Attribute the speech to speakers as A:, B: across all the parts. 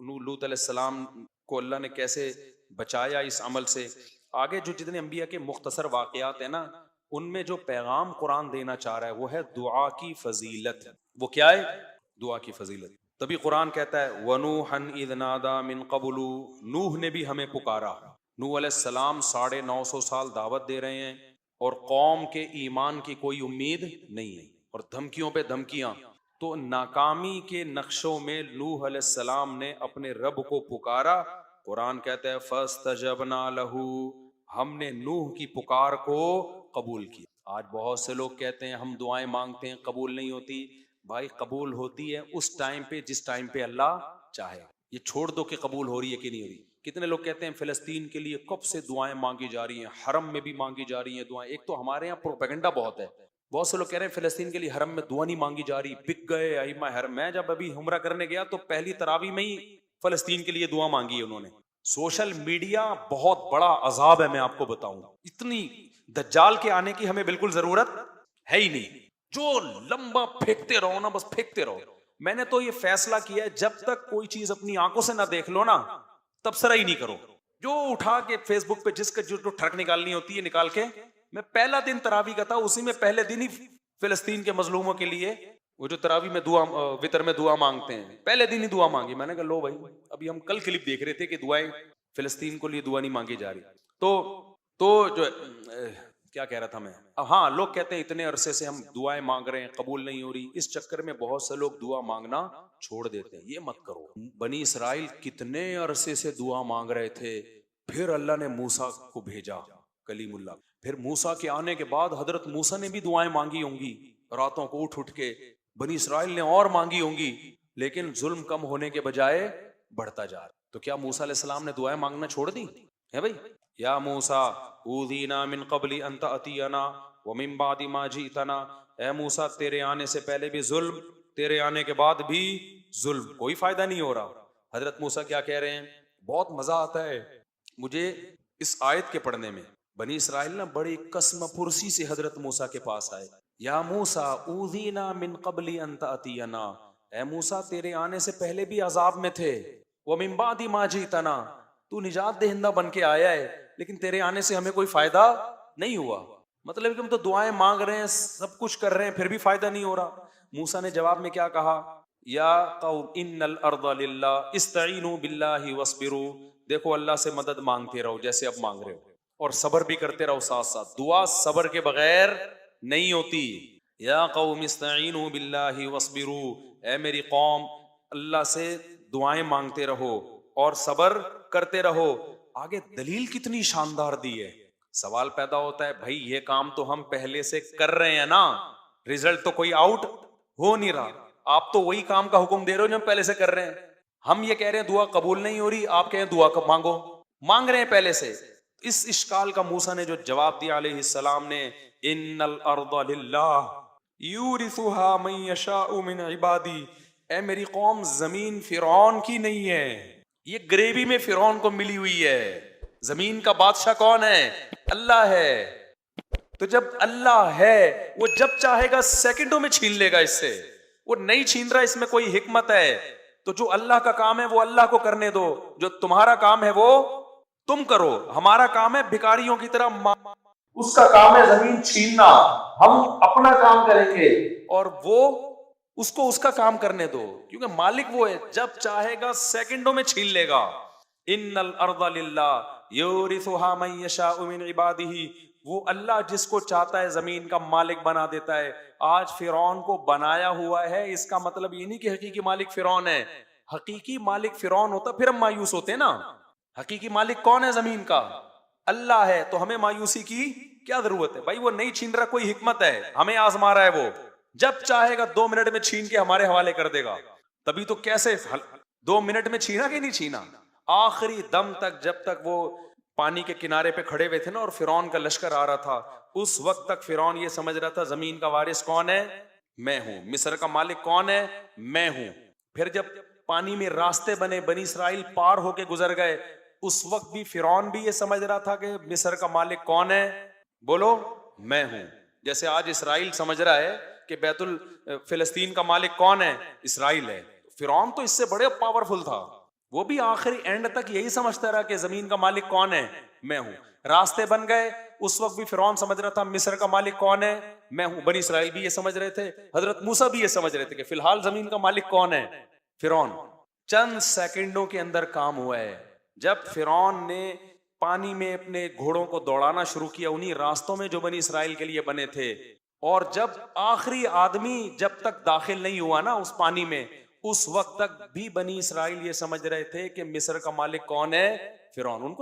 A: لوط علیہ السلام کو اللہ نے کیسے بچایا اس عمل سے. آگے جو جتنے انبیاء کے مختصر واقعات ہیں نا, ان میں جو پیغام قرآن دینا چاہ رہا ہے وہ ہے دعا کی فضیلت. وہ کیا ہے؟ دعا کی فضیلت. تبھی قرآن کہتا ہے وَنُوحًا إِذْ نَادَى مِن قَبْلُ, نوح نے بھی ہمیں پکارا. نوح علیہ السلام 950 سال دعوت دے رہے ہیں اور قوم کے ایمان کی کوئی امید نہیں ہے, اور دھمکیوں پہ دھمکیاں. تو ناکامی کے نقشوں میں نوح علیہ السلام نے اپنے رب کو پکارا. قرآن کہتا ہے فَاسْتَجَبْنَا لَهُ, ہم نے نوح کی پکار کو قبول کیا. آج بہت سے لوگ کہتے ہیں ہم دعائیں مانگتے ہیں قبول نہیں ہوتی. بھائی قبول ہوتی ہے اس ٹائم پہ جس ٹائم پہ اللہ چاہے. یہ چھوڑ دو کہ قبول ہو رہی ہے کہ نہیں ہو رہی. کتنے لوگ کہتے ہیں فلسطین کے لیے کب سے دعائیں مانگی جا رہی ہیں, حرم میں بھی مانگی جا رہی ہیں دعائیں. ایک تو ہمارے یہاں پروپیگنڈا بہت ہے. بہت سے لوگ کہہ رہے ہیں فلسطین کے لیے حرم میں دعا نہیں مانگی جا رہی, بک گئے ائمہ حرم. میں جب ابھی عمرہ کرنے گیا تو پہلی تراویح میں ہی فلسطین کے لیے دعا مانگی ہے انہوں نے. سوشل میڈیا بہت بڑا عذاب ہے, میں آپ کو بتاؤں. اتنی دجال کے آنے کی ہمیں بالکل ضرورت ہے ہی نہیں. جو لمبا پھینکتے رہو نا, بس پھینکتے رہو. میں نے تو یہ فیصلہ کیا ہے جب تک کوئی چیز اپنی آنکھوں سے نہ دیکھ لو نا تبصرہ ہی نہیں کرو. جو اٹھا کے فیس بک پہ جس کا جو ٹھڑک نکالنی ہوتی ہے نکال کے. میں پہلا دن تراویح کا تھا, اسی میں پہلے دن ہی فلسطین کے مظلوموں کے لیے وہ جو تراویح میں دعا وتر میں دعا مانگتے ہیں, پہلے دن ہی دعا مانگی. میں نے کہا لو بھائی, ابھی ہم کل کلپ دیکھ رہے تھے کہ دعائیں فلسطین کو لیے دعا نہیں مانگی جا رہی. تو جو کیا کہہ رہا تھا میں, ہاں لوگ کہتے ہیں اتنے عرصے سے ہم دعائیں مانگ رہے ہیں قبول نہیں ہو رہی. اس چکر میں بہت سے لوگ دعا مانگنا چھوڑ دیتے ہیں. یہ مت کرو. بنی اسرائیل کتنے عرصے سے دعا مانگ رہے تھے, پھر اللہ نے موسیٰ کو بھیجا کلیم اللہ. پھر موسیٰ کے آنے کے بعد حضرت موسیٰ نے بھی دعائیں مانگی ہوں گی راتوں کو اٹھ کے. بنی اسرائیل نے اور مانگی ہوں گی, لیکن ظلم کم ہونے کے بجائے بڑھتا جا رہا. تو کیا موسیٰ علیہ السلام نے دعائیں مانگنا چھوڑ دی ہے بھائی؟ یا موسیٰ اوذینا من قبل ان تأتینا ومن بعد ما جئتنا, اے موسیٰ تیرے آنے سے پہلے بھی ظلم, تیرے آنے کے بعد بھی ظلم, کوئی فائدہ نہیں ہو رہا. حضرت موسیٰ کیا کہہ رہے ہیں؟ بہت مزہ آتا ہے مجھے اس آیت کے پڑھنے میں. بنی اسرائیل نا بڑی قسم پرسی سے حضرت موسیٰ کے پاس آئے. یا موسیٰ اوذینا من قبل ان تأتینا, اے موسیٰ تیرے آنے سے پہلے بھی عذاب میں تھے. ومن بعد ما جئتنا, تو نجات دہندہ بن کے آیا ہے, لیکن تیرے آنے سے ہمیں کوئی فائدہ نہیں ہوا. مطلب کہ ہم تو دعائیں مانگ رہے ہیں, سب کچھ کر رہے ہیں, پھر بھی فائدہ نہیں ہو رہا. موسیٰ نے جواب میں کیا کہا؟ یا قوم ان الارض للہ استعینوا باللہ واصبروا, دیکھو اللہ سے مدد مانگتے رہو جیسے اب مانگ رہے ہو, اور صبر بھی کرتے رہو ساتھ ساتھ. دعا صبر کے بغیر نہیں ہوتی. یا قوم استعینوا باللہ واصبروا, اے میری قوم اللہ سے دعائیں مانگتے رہو اور صبر کرتے رہو. آگے دلیل کتنی شاندار دی ہے. سوال پیدا ہوتا ہے بھائی یہ کام تو ہم پہلے سے کر رہے ہیں نا, رزلٹ تو کوئی آؤٹ ہو نہیں رہا. آپ تو وہی کام کا حکم دے رہے ہو جو ہم پہلے سے کر رہے ہیں. ہم یہ کہہ رہے ہیں دعا قبول نہیں ہو رہی, آپ کہہ رہے ہیں دعا کب مانگو, مانگ رہے ہیں پہلے سے. اس اشکال کا موسیٰ نے جو جواب دیا علیہ السلام نے, ان الارض للہ یورثها من یشاء من عبادی, اے میری قوم زمین فرعون کی نہیں ہے, یہ گریوی میں فرعون کو ملی ہوئی ہے. زمین کا بادشاہ کون ہے؟ اللہ ہے. تو جب اللہ ہے وہ جب چاہے گا سیکنڈوں میں چھین لے گا اس سے. وہ نہیں چھین رہا, اس میں کوئی حکمت ہے. تو جو اللہ کا کام ہے وہ اللہ کو کرنے دو, جو تمہارا کام ہے وہ تم کرو. ہمارا کام ہے بھکاریوں کی طرح, اس کا کام ہے زمین چھیننا, ہم اپنا کام کریں گے اور وہ اس کو اس کا کام کرنے دو, کیونکہ مالک وہ ہے, جب چاہے گا سیکنڈوں میں چھین لے گا. ان الارض للہ یورثها من یشاء من عبادہ, وہ اللہ جس کو چاہتا ہے زمین کا مالک بنا دیتا ہے. آج فرعون کو بنایا ہوا ہے, اس کا مطلب یہ نہیں کہ حقیقی مالک فرعون ہے. حقیقی مالک فرعون ہوتا پھر ہم مایوس ہوتے نا. حقیقی مالک کون ہے زمین کا؟ اللہ ہے. تو ہمیں مایوسی کی کیا ضرورت ہے بھائی؟ وہ نہیں چھین رہا, کوئی حکمت ہے, ہمیں آزما رہا ہے. وہ جب چاہے گا 2 منٹ میں چھین کے ہمارے حوالے کر دے گا. تبھی تو کیسے 2 منٹ میں چھینا کہ نہیں چھینا؟ آخری دم تک, جب تک وہ پانی کے کنارے پہ کھڑے ہوئے تھے نا اور فرعون کا لشکر آ رہا تھا, اس وقت تک فرعون یہ سمجھ رہا تھا زمین کا وارث کون ہے؟ میں ہوں. مصر کا مالک کون ہے؟ میں ہوں. پھر جب پانی میں راستے بنے, بنی اسرائیل پار ہو کے گزر گئے, اس وقت بھی فرعون بھی یہ سمجھ رہا تھا کہ مصر کا مالک کون ہے؟ بولو میں ہوں. جیسے آج اسرائیل سمجھ رہا ہے کہ فلسطین کا مالک کون ہے؟ اسرائیل ہے. فرعون تو اس سے بڑے پاورفل تھا, وہ بھی آخری اینڈ تک یہی سمجھتا رہا کہ زمین کا مالک کون ہے؟ میں ہوں. راستے بن گئے, اس وقت بھی فرعون سمجھ رہا تھا مصر کا مالک کون ہے؟ میں ہوں. بنی اسرائیل بھی یہ سمجھ رہے تھے, حضرت موسیٰ بھی یہ سمجھ رہے تھے کہ فی الحال زمین کا مالک کون ہے؟ فرعون. چند سیکنڈوں کے اندر کام ہوا ہے. جب فرعون نے پانی میں اپنے گھوڑوں کو دوڑانا شروع کیا انہی راستوں میں جو بنی اسرائیل کے لیے بنے تھے, اور جب آخری آدمی جب تک داخل نہیں ہوا نا اس پانی میں, اس وقت تک بھی بنی اسرائیل یہ سمجھ رہے تھے کہ مصر کا مالک کون ہے؟ فرعون. ان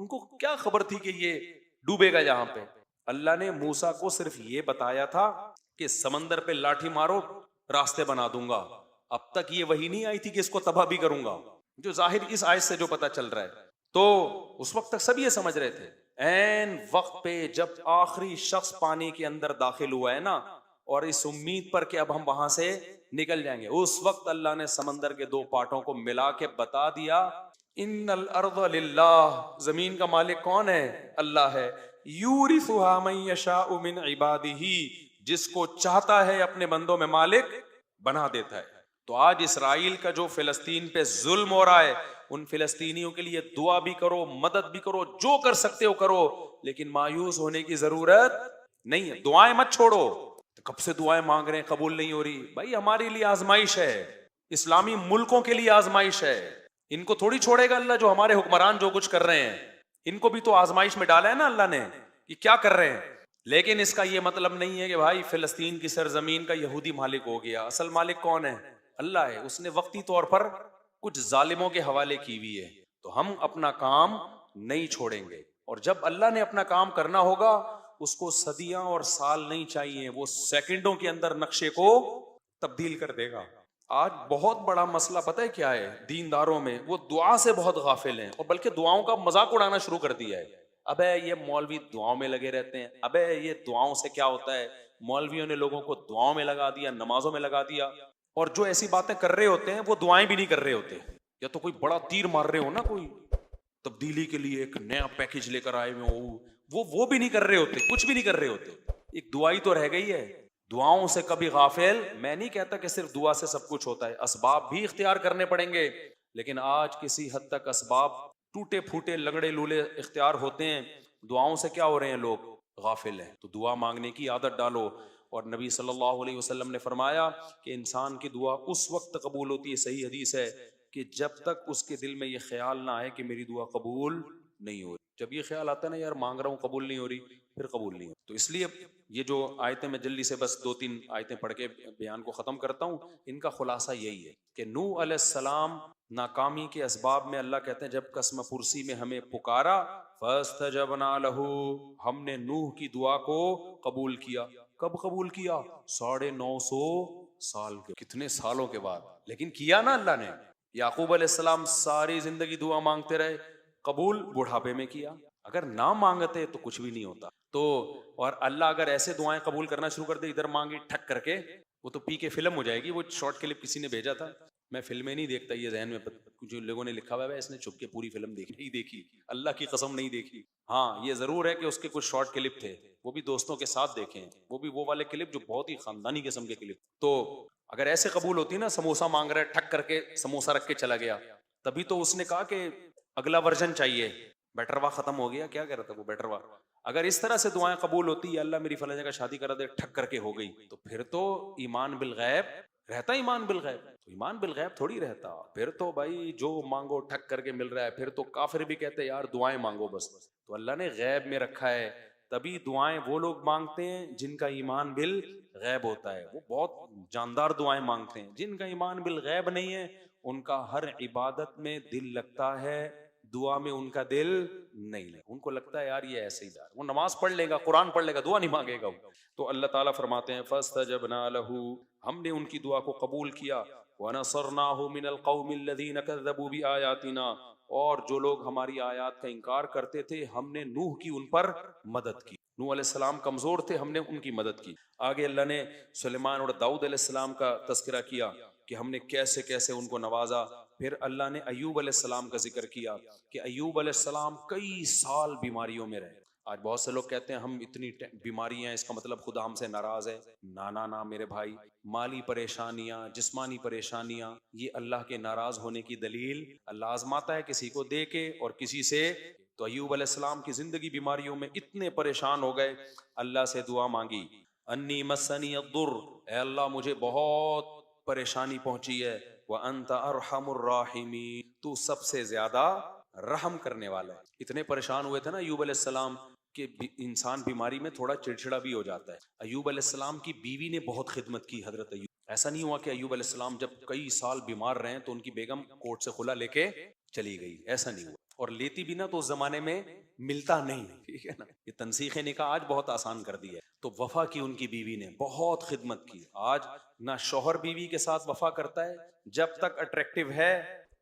A: کو کیا خبر تھی کہ یہ ڈوبے گا یہاں پہ. اللہ نے موسیٰ کو صرف یہ بتایا تھا کہ سمندر پہ لاٹھی مارو راستے بنا دوں گا. اب تک یہ وحی نہیں آئی تھی کہ اس کو تباہ بھی کروں گا, جو ظاہر اس آیت سے جو پتا چل رہا ہے. تو اس وقت تک سب یہ سمجھ رہے تھے. این وقت پہ جب آخری شخص پانی کے اندر داخل ہوا ہے نا, اور اس امید پر کہ اب ہم وہاں سے نکل جائیں گے, اس وقت اللہ نے سمندر کے دو پارٹوں کو ملا کے بتا دیا ان الارض للہ, زمین کا مالک کون ہے؟ اللہ ہے. یورثها من یشاء من عبادہ, جس کو چاہتا ہے اپنے بندوں میں مالک بنا دیتا ہے. تو آج اسرائیل کا جو فلسطین پہ ظلم ہو رہا ہے, ان فلسطینیوں کے لیے دعا بھی کرو, مدد بھی کرو, جو کر سکتے ہو کرو, لیکن مایوس ہونے کی ضرورت نہیں ہے. دعائیں مت چھوڑو. کب سے دعائیں مانگ رہے ہیں, قبول نہیں ہو رہی. بھائی ہمارے لیے آزمائش ہے, اسلامی ملکوں کے لیے آزمائش ہے. ان کو تھوڑی چھوڑے گا اللہ, جو ہمارے حکمران جو کچھ کر رہے ہیں, ان کو بھی تو آزمائش میں ڈالا ہے نا اللہ نے کہ کیا کر رہے ہیں. لیکن اس کا یہ مطلب نہیں ہے کہ بھائی فلسطین کی سرزمین کا یہودی مالک ہو گیا. اصل مالک کون ہے؟ اللہ ہے. اس نے وقتی طور پر کچھ ظالموں کے حوالے کی ہوئی ہے, تو ہم اپنا کام نہیں چھوڑیں گے. اور جب اللہ نے اپنا کام کرنا ہوگا, اس کو صدیاں اور سال نہیں چاہیے, وہ سیکنڈوں کے اندر نقشے کو تبدیل کر دے گا. آج بہت بڑا مسئلہ پتہ ہے کیا ہے دینداروں میں؟ وہ دعا سے بہت غافل ہیں, اور بلکہ دعاؤں کا مذاق اڑانا شروع کر دیا ہے. ابے یہ مولوی دعاؤں میں لگے رہتے ہیں, ابے یہ دعاؤں سے کیا ہوتا ہے؟ مولویوں نے لوگوں کو دعاؤں میں لگا دیا, نمازوں میں لگا دیا. اور جو ایسی باتیں کر رہے ہوتے ہیں وہ دعائیں بھی نہیں کر رہے ہوتے, یا تو کوئی بڑا تیر مار رہے ہو نا, کوئی تبدیلی کے لیے ایک نیا پیکج لے کر آئے ہوئے, وہ بھی نہیں کر رہے ہوتے, کچھ بھی نہیں کر رہے ہوتے. ایک دعائی تو رہ گئی ہے. دعاؤں سے کبھی غافل. میں نہیں کہتا کہ صرف دعا سے سب کچھ ہوتا ہے, اسباب بھی اختیار کرنے پڑیں گے, لیکن آج کسی حد تک اسباب ٹوٹے پھوٹے لنگڑے لولے اختیار ہوتے ہیں. دعاؤں سے کیا ہو رہے ہیں لوگ؟ غافل ہیں. تو دعا مانگنے کی عادت ڈالو. اور نبی صلی اللہ علیہ وسلم نے فرمایا کہ انسان کی دعا اس وقت قبول ہوتی ہے, صحیح حدیث ہے, کہ جب تک اس کے دل میں یہ خیال نہ آئے کہ میری دعا قبول نہیں ہو رہی. جب یہ خیال آتا ہے نا یار مانگ رہا ہوں قبول نہیں ہو رہی, پھر قبول نہیں ہو. تو اس لیے یہ جو آیتیں میں جلدی سے بس 2-3 آیتیں پڑھ کے بیان کو ختم کرتا ہوں. ان کا خلاصہ یہی ہے کہ نوح علیہ السلام ناکامی کے اسباب میں اللہ کہتے ہیں جب قسم پرسی میں ہمیں پکارا, فاستجبنا لہ, ہم نے نوح کی دعا کو قبول کیا. کب قبول کیا؟ 950 سال کے, کتنے سالوں کے بعد, لیکن کیا نا اللہ نے. یعقوب علیہ السلام ساری زندگی دعا مانگتے رہے, قبول بڑھاپے میں کیا. اگر نہ مانگتے تو کچھ بھی نہیں ہوتا. تو اور اللہ اگر ایسے دعائیں قبول کرنا شروع کر دے, ادھر مانگی ٹھک کر کے, وہ تو پی کے فلم ہو جائے گی. وہ شارٹ کلپ کسی نے بھیجا تھا, میں فلمیں نہیں دیکھتا, یہ ذہن میں جو لوگوں نے لکھا ہوا ہے اس نے چھپ کے پوری فلم دیکھی نہیں دیکھی, اللہ کی قسم نہیں دیکھی. ہاں یہ ضرور ہے کہ اس کے کچھ شارٹ کلپ تھے, وہ بھی دوستوں کے ساتھ دیکھے ہیں, وہ بھی وہ والے کلپ جو بہت ہی خاندانی قسم کے کلپ. تو اگر ایسے قبول ہوتی نا, سموسہ مانگ رہا ہے ٹھک کر کے سموسہ رکھ کے چلا گیا, تبھی تو اس نے کہا کہ اگلا ورژن چاہیے, بیٹروا ختم ہو گیا, کیا کہہ رہا تھا وہ بیٹروا. اگر اس طرح سے دعائیں قبول ہوتی ہے, اللہ میری فلاں جگہ شادی کرا دے, ٹھک کر کے ہو گئی, تو پھر تو ایمان بالغیب رہتا. ایمان بالغیب تو ایمان بالغیب تھوڑی رہتا. پھر تو بھائی جو مانگو ٹھک کر کے مل رہا ہے. پھر تو کافر بھی کہتے ہیں یار دعائیں مانگو بس. تو اللہ نے غیب میں رکھا ہے, تبھی دعائیں وہ لوگ مانگتے ہیں جن کا ایمان بالغیب ہوتا ہے. وہ بہت جاندار دعائیں مانگتے ہیں. جن کا ایمان بالغیب نہیں ہے, ان کا ہر عبادت میں دل لگتا ہے, دعا میں ان کا دل نہیں لگتا. ان کو لگتا ہے یار یہ ایسے ہی جا, وہ نماز پڑھ لے گا, قرآن پڑھ لے گا, دعا نہیں مانگے گا. تو اللہ تعالیٰ فرماتے ہیں فاستجبنا لہ, ہم نے ان کی دعا کو قبول کیا. ونصرناہ من القوم الذین کذبوا بآیاتنا, اور جو لوگ ہماری آیات کا انکار کرتے تھے ہم نے نوح کی ان پر مدد کی. نوح علیہ السلام کمزور تھے, ہم نے ان کی مدد کی. آگے اللہ نے سلیمان اور داؤد علیہ السلام کا تذکرہ کیا کہ ہم نے کیسے کیسے ان کو نوازا. پھر اللہ نے ایوب علیہ السلام کا ذکر کیا کہ ایوب علیہ السلام کئی سال بیماریوں میں رہے. آج بہت سے لوگ کہتے ہیں ہم اتنی بیماری ہیں اس کا مطلب خدا ہم سے ناراض ہے. نا میرے بھائی، مالی پریشانیاں، جسمانی پریشانیاں، یہ اللہ کے ناراض ہونے کی دلیل. اللہ آزماتا ہے کسی کو دے کے اور کسی سے. تو ایوب علیہ السلام کی زندگی بیماریوں میں اتنے پریشان ہو گئے، اللہ سے دعا مانگی، انی مسنی الضر، اے اللہ مجھے بہت پریشانی پہنچی ہے، وانت ارحم الراحمین، تو سب سے زیادہ رحم کرنے والا ہے. اتنے پریشان ہوئے تھے نا ایوب علیہ السلام کہ انسان بیماری میں تھوڑا چڑچڑا بھی ہو جاتا ہے. ایوب علیہ السلام کی بیوی نے بہت خدمت کی حضرت ایوب. ایسا نہیں ہوا کہ ایوب علیہ السلام جب کئی سال بیمار رہے تو ان کی بیگم کوٹ سے خلا لے کے چلی گئی، ایسا نہیں ہوا. اور لیتی بھی نا تو اس زمانے میں ملتا نہیں، ٹھیک ہے نا. یہ تنسیخ نکاح آج بہت آسان کر دی ہے. تو وفا کی ان کی بیوی نے بہت خدمت کی. آج نہ شوہر بیوی کے ساتھ وفا کرتا ہے جب تک اٹریکٹیو ہے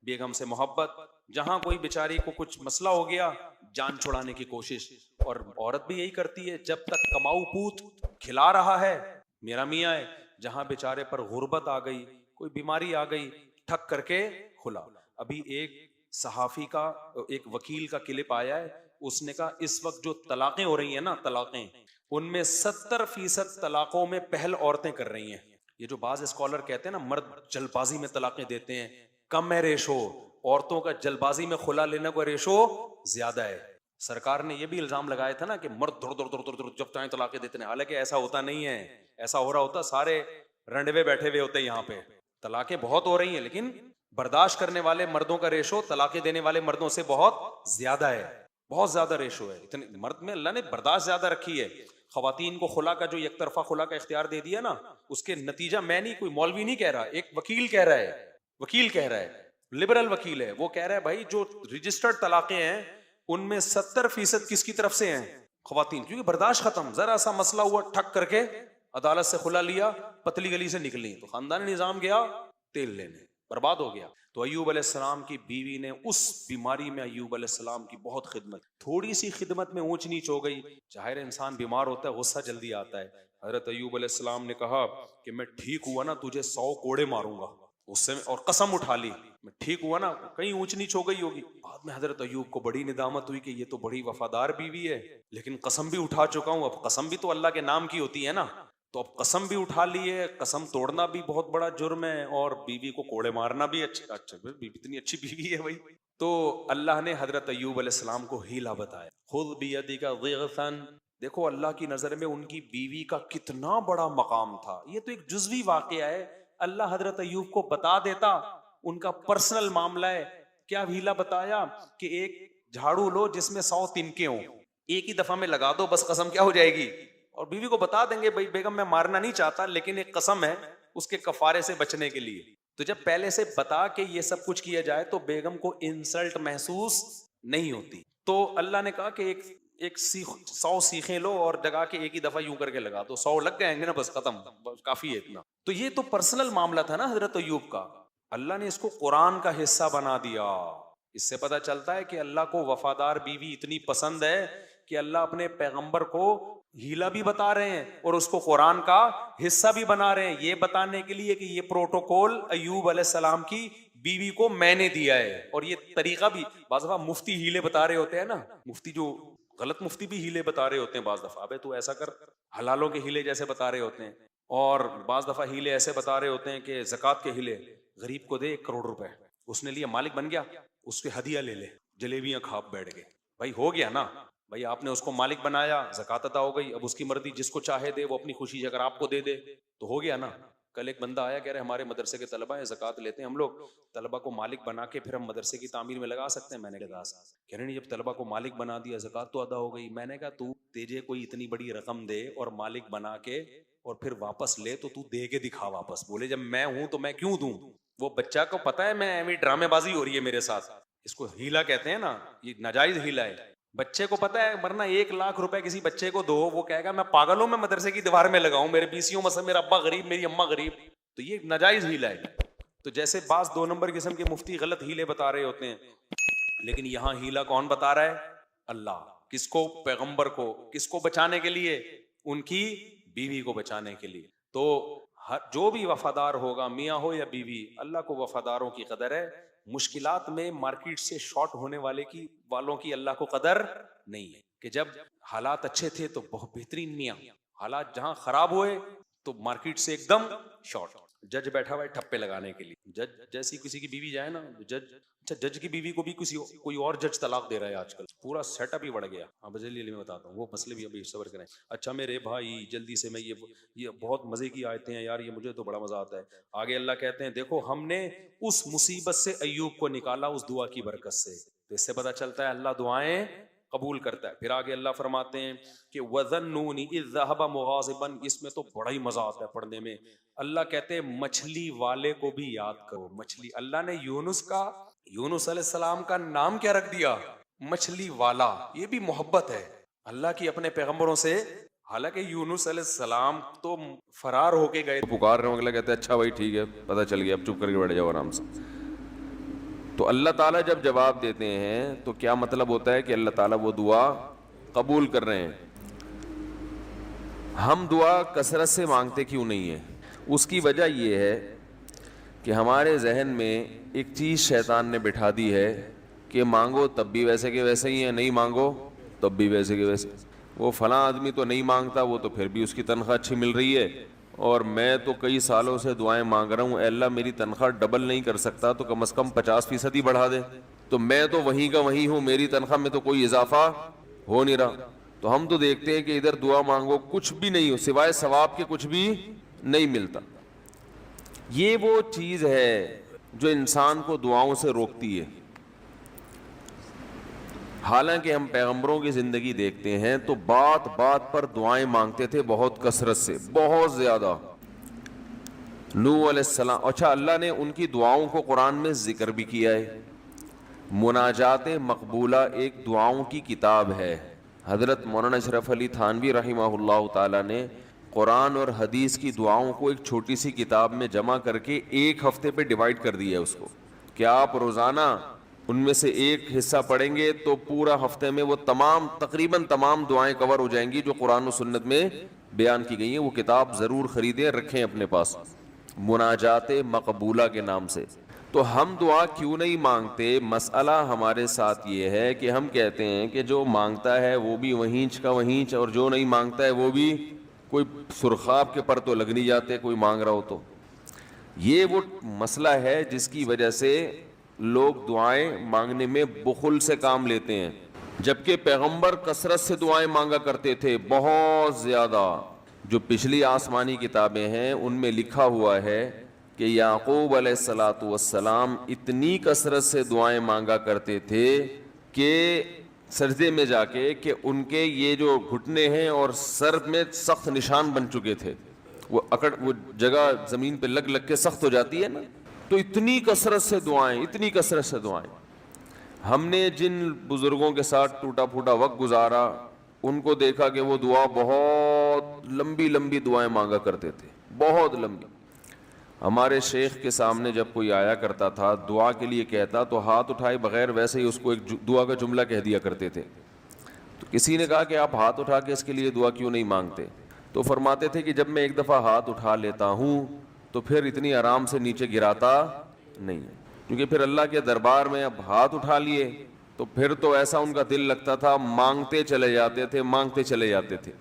A: بیگم سے محبت، جہاں کوئی بیچاری کو کچھ مسئلہ ہو گیا جان چھڑانے کی کوشش. اور عورت بھی یہی کرتی ہے جب تک کماؤ پوت کھلا رہا ہے میرا میاں ہے. جہاں بیچارے پر غربت آ گئی، کوئی بیماری آ گئی، ٹھک کر کے کھلا. ابھی ایک صحافی کا، ایک وکیل کا کلپ آیا ہے، اس نے کہا اس وقت جو طلاقیں ہو رہی ہیں نا، طلاقیں، ان میں 70% طلاقوں میں پہل عورتیں کر رہی ہیں. یہ جو بعض اسکالر کہتے ہیں نا مرد جلد بازی میں طلاقیں دیتے ہیں، کم ہے ریشو. عورتوں کا جلد بازی میں خلا لینے کا ریشو زیادہ ہے. سرکار نے یہ بھی الزام لگایا تھا نا کہ مرد دور جب چاہیں طلاقیں دیتے ہیں، حالانکہ ایسا ہوتا نہیں ہے. ایسا ہو رہا ہوتا سارے رنڈوے بیٹھے ہوئے ہوتے ہیں یہاں پہ. طلاقیں بہت ہو رہی ہیں لیکن برداشت کرنے والے مردوں کا ریشو طلاقیں دینے والے مردوں سے بہت زیادہ ہے، بہت زیادہ ریشو ہے. اتنے مرد میں اللہ نے برداشت زیادہ رکھی ہے. خواتین کو خلا کا جو یک طرفہ خلا کا اختیار دے دیا نا، اس کے نتیجہ میں نہیں، کوئی مولوی نہیں کہہ رہا، ایک وکیل کہہ رہا ہے. وکیل کہہ رہا ہے، لبرل وکیل ہے، وہ کہہ رہا ہے بھائی جو رجسٹرڈ طلاقیں ہیں ان میں 70% کس کی طرف سے ہیں؟ خواتین. کیونکہ برداشت ختم، ذرا سا مسئلہ ہوا ٹھک کر کے عدالت سے خلا لیا، پتلی گلی سے نکلی تو خاندانی نظام گیا تیل لینے، برباد ہو گیا. تو ایوب علیہ السلام کی بیوی نے اس بیماری میں ایوب علیہ السلام کی بہت خدمت. تھوڑی سی خدمت میں اونچ نیچ ہو گئی، ظاہر انسان بیمار ہوتا ہے غصہ جلدی آتا ہے. حضرت ایوب علیہ السلام نے کہا کہ میں ٹھیک ہوا نا تجھے 100 کوڑے ماروں گا. اس سے اور قسم اٹھا لی میں ٹھیک ہوا نا. کہیں اونچ نیچ ہو گئی ہوگی. بعد میں حضرت ایوب کو بڑی ندامت ہوئی کہ یہ تو بڑی وفادار بیوی ہے، لیکن قسم بھی اٹھا چکا ہوں. اب قسم بھی تو اللہ کے نام کی ہوتی ہے نا، تو اب قسم بھی اٹھا لی ہے. قسم توڑنا بھی بہت بڑا جرم ہے اور بیوی کو کوڑے مارنا بھی. اچھا اتنی اچھی بیوی ہے بھائی. تو اللہ نے حضرت ایوب علیہ السلام کو ہیلا بتایا، خذ بیدک ضغثا. دیکھو اللہ کی نظر میں ان کی بیوی کا کتنا بڑا مقام تھا. یہ تو ایک جزوی واقعہ ہے، اللہ حضرت ایوب کو بتا دیتا ان کا پرسنل معاملہ ہے. کیا ہیلا بتایا کہ ایک جھاڑو لو جس میں 100 تنکے ہوں، ایک ہی دفعہ میں لگا دو، بس قسم کیا ہو جائے گی. اور بیوی کو بتا دیں گے بھائی بیگم میں مارنا نہیں چاہتا لیکن ایک قسم ہے اس کے کفارے سے بچنے کے لیے. تو جب پہلے سے بتا کے یہ سب کچھ کیا جائے تو بیگم کو انسلٹ محسوس نہیں ہوتی. تو اللہ نے کہا کہ ایک 100 سیخیں لو اور جگا کے ایک ہی دفعہ یوں کر کے لگا دو، 100 لگ گئے نا، بس ختم، کافی ہے اتنا. تو یہ تو پرسنل معاملہ تھا نا حضرت ایوب کا. اللہ نے اس کو قرآن کا حصہ بنا دیا. اس سے پتہ چلتا ہے کہ اللہ کو وفادار بیوی اتنی پسند ہے کہ اللہ اپنے پیغمبر کو ہیلا بھی بتا رہے ہیں اور اس کو قرآن کا حصہ بھی بنا رہے ہیں، یہ بتانے کے لیے کہ یہ پروٹوکول ایوب علیہ السلام کی بیوی کو میں نے دیا ہے. اور یہ طریقہ بھی بعض دفعہ مفتی ہیلے بتا رہے ہوتے ہیں نا، مفتی جو غلط مفتی بھی ہیلے بتا رہے ہوتے ہیں بعض دفعہ، ابے تو ایسا کر، حلالوں کے ہیلے جیسے بتا رہے ہوتے ہیں. اور بعض دفعہ ہیلے ایسے بتا رہے ہوتے ہیں کہ زکوٰۃ کے ہیلے، غریب کو دے 1 کروڑ روپے، اس نے لیا، مالک بن گیا، اس کے ہدیہ لے لے، جلیبیاں کھا بیٹھ گئے. بھائی ہو گیا نا، بھائی آپ نے اس کو مالک بنایا، زکوٰۃ ادا ہو گئی. اب اس کی مرضی، جس کو چاہے دے، وہ اپنی خوشی سے اگر آپ کو دے دے تو ہو گیا نا. کل ایک بندہ آیا کہہ رہے ہمارے مدرسے کے طلبہ ہیں، زکوٰۃ لیتے ہیں ہم لوگ، طلبہ کو مالک بنا کے پھر ہم مدرسے کی تعمیر میں لگا سکتے ہیں. میں نے کہا کہہ رہے نہیں، جب طلبہ کو مالک بنا دیا زکوٰۃ تو ادا ہو گئی. میں نے کہا تو تجھے کوئی اتنی بڑی رقم دے اور مالک بنا کے اور پھر واپس لے تو دے کے دکھا واپس. بولے جب میں ہوں تو میں کیوں دوں. وہ بچہ کو پتا ہے میں ایویں ڈرامے بازی ہو رہی ہے میرے ساتھ، اس کو ہیلا کہتے ہیں نا، یہ ناجائز ہیلا ہے. بچے کو پتا ہے ورنہ 1 لاکھ روپے کسی بچے کو دو، وہ کہے گا میں پاگل ہوں، میں مدرسے کی دیوار میں لگاؤں، میرے PCO مثلا میرا ابا غریب میری اماں غریب. تو یہ ناجائز ہیلا ہے. تو جیسے بعض 2 نمبر قسم کے مفتی غلط ہیلے بتا رہے ہوتے ہیں، لیکن یہاں ہیلا کون بتا رہا ہے؟ اللہ. کس کو؟ پیغمبر کو. کس کو بچانے کے لیے؟ ان کی بیوی کو بچانے کے لیے. تو جو بھی وفادار ہوگا، میاں ہو یا بیوی، اللہ کو وفاداروں کی قدر ہے. مشکلات میں مارکیٹ سے شارٹ ہونے والوں کی اللہ کو قدر نہیں ہے. کہ جب حالات اچھے تھے تو بہت بہترین میاں، حالات جہاں خراب ہوئے تو مارکیٹ سے ایک دم شارٹ، جج بیٹھا ہوا ہے ٹھپے لگانے کے لیے. جج جیسی کسی کی بیوی جائے نا، جج اچھا جج کی بیوی کو بھی کوئی اور جج طلاق دے رہا ہے آج کل، پورا سیٹ اپ ہی بڑھ گیا. ہاں بجلی میں بتاتا ہوں وہ مسئلے بھی ابھی صبر کریں. اچھا میرے بھائی جلدی سے میں یہ بہت مزے کی آیتیں ہیں یار، یہ مجھے تو بڑا مزہ آتا ہے. آگے اللہ کہتے ہیں دیکھو ہم نے اس مصیبت سے ایوب کو نکالا اس دعا کی برکت سے. تو اس سے پتہ چلتا ہے اللہ دعائیں قبول کرتا ہے. پھر آگے اللہ فرماتے ہیں کہ وَذَنُّونِ إِذْ ذَهَبَ مُغَاضِبًا، اس میں تو بڑا ہی مزہ آتا ہے پڑھنے میں. اللہ کہتے ہیں مچھلی والے کو بھی یاد کرو. مچھلی، اللہ نے یونس علیہ السلام کا نام کیا رکھ دیا؟ مچھلی والا. یہ بھی محبت ہے اللہ کی اپنے پیغمبروں سے. حالانکہ یونس علیہ السلام تو فرار ہو کے گئے، پکار رہے ہوں، اللہ کہتے ہیں اچھا بھائی ٹھیک ہے پتہ چل گیا، اب چپ کر کے بیٹھ جاؤ آرام سے. تو اللہ تعالیٰ جب جواب دیتے ہیں تو کیا مطلب ہوتا ہے کہ اللہ تعالیٰ وہ دعا قبول کر رہے ہیں. ہم دعا کثرت سے مانگتے کیوں نہیں ہیں؟ اس کی وجہ یہ ہے کہ ہمارے ذہن میں ایک چیز شیطان نے بٹھا دی ہے کہ مانگو تب بھی ویسے کے ویسے ہی ہیں، نہیں مانگو تب بھی ویسے کے ویسے. وہ فلاں آدمی تو نہیں مانگتا، وہ تو پھر بھی اس کی تنخواہ اچھی مل رہی ہے، اور میں تو کئی سالوں سے دعائیں مانگ رہا ہوں، اے اللہ میری تنخواہ ڈبل نہیں کر سکتا تو کم از کم 50% ہی بڑھا دے. تو میں تو وہیں کا وہیں ہوں، میری تنخواہ میں تو کوئی اضافہ ہو نہیں رہا. تو ہم تو دیکھتے ہیں کہ ادھر دعا مانگو کچھ بھی نہیں ہو سوائے ثواب کے، کچھ بھی نہیں ملتا. یہ وہ چیز ہے جو انسان کو دعاؤں سے روکتی ہے. حالانکہ ہم پیغمبروں کی زندگی دیکھتے ہیں تو بات بات پر دعائیں مانگتے تھے، بہت کثرت سے، بہت زیادہ. نوح علیہ السلام، اچھا اللہ نے ان کی دعاؤں کو قرآن میں ذکر بھی کیا ہے. مناجات مقبولہ ایک دعاؤں کی کتاب ہے. حضرت مولانا اشرف علی تھانوی رحمہ اللہ تعالیٰ نے قرآن اور حدیث کی دعاؤں کو ایک چھوٹی سی کتاب میں جمع کر کے ایک ہفتے پہ ڈیوائیڈ کر دیا ہے اس کو، کہ آپ روزانہ ان میں سے ایک حصہ پڑھیں گے تو پورا ہفتے میں وہ تقریباً تمام دعائیں کور ہو جائیں گی جو قرآن و سنت میں بیان کی گئی ہیں. وہ کتاب ضرور خریدیں، رکھیں اپنے پاس، مناجات مقبولہ کے نام سے. تو ہم دعا کیوں نہیں مانگتے؟ مسئلہ ہمارے ساتھ یہ ہے کہ ہم کہتے ہیں کہ جو مانگتا ہے وہ بھی وہینچ کا وہینچ، اور جو نہیں مانگتا ہے وہ بھی کوئی سرخاب کے پر تو لگ نہیں جاتے کوئی مانگ رہا ہو تو. یہ وہ مسئلہ ہے جس کی وجہ سے لوگ دعائیں مانگنے میں بخل سے کام لیتے ہیں، جبکہ پیغمبر کثرت سے دعائیں مانگا کرتے تھے، بہت زیادہ. جو پچھلی آسمانی کتابیں ہیں ان میں لکھا ہوا ہے کہ یعقوب علیہ السلام اتنی کثرت سے دعائیں مانگا کرتے تھے کہ سجدے میں جا کے کہ ان کے یہ جو گھٹنے ہیں اور سر میں سخت نشان بن چکے تھے، وہ جگہ زمین پہ لگ لگ کے سخت ہو جاتی ہے نا. تو اتنی کثرت سے دعائیں، اتنی کثرت سے دعائیں. ہم نے جن بزرگوں کے ساتھ ٹوٹا پھوٹا وقت گزارا ان کو دیکھا کہ وہ دعا بہت لمبی لمبی دعائیں مانگا کرتے تھے، بہت لمبی. ہمارے شیخ کے سامنے جب کوئی آیا کرتا تھا دعا کے لیے کہتا تو ہاتھ اٹھائے بغیر ویسے ہی اس کو ایک دعا کا جملہ کہہ دیا کرتے تھے. تو کسی نے کہا کہ آپ ہاتھ اٹھا کے اس کے لیے دعا کیوں نہیں مانگتے؟ تو فرماتے تھے کہ جب میں ایک دفعہ ہاتھ اٹھا لیتا ہوں تو پھر اتنی آرام سے نیچے گراتا نہیں، کیونکہ پھر اللہ کے دربار میں اب ہاتھ اٹھا لیے تو پھر تو ایسا ان کا دل لگتا تھا مانگتے چلے جاتے تھے، مانگتے چلے جاتے تھے.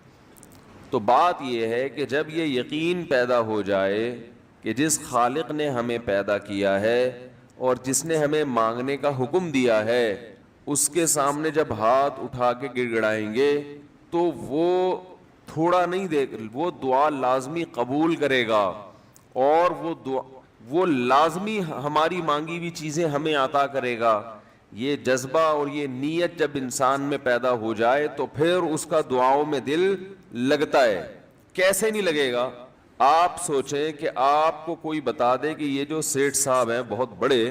A: تو بات یہ ہے کہ جب یہ یقین پیدا ہو جائے کہ جس خالق نے ہمیں پیدا کیا ہے اور جس نے ہمیں مانگنے کا حکم دیا ہے اس کے سامنے جب ہاتھ اٹھا کے گڑ گڑائیں گے تو وہ تھوڑا نہیں دے، وہ دعا لازمی قبول کرے گا، اور وہ لازمی ہماری مانگی ہوئی چیزیں ہمیں عطا کرے گا. یہ جذبہ اور یہ نیت جب انسان میں پیدا ہو جائے تو پھر اس کا دعاؤں میں دل لگتا ہے. کیسے نہیں لگے گا؟ آپ سوچیں کہ آپ کو کوئی بتا دے کہ یہ جو سیٹھ صاحب ہیں بہت بڑے،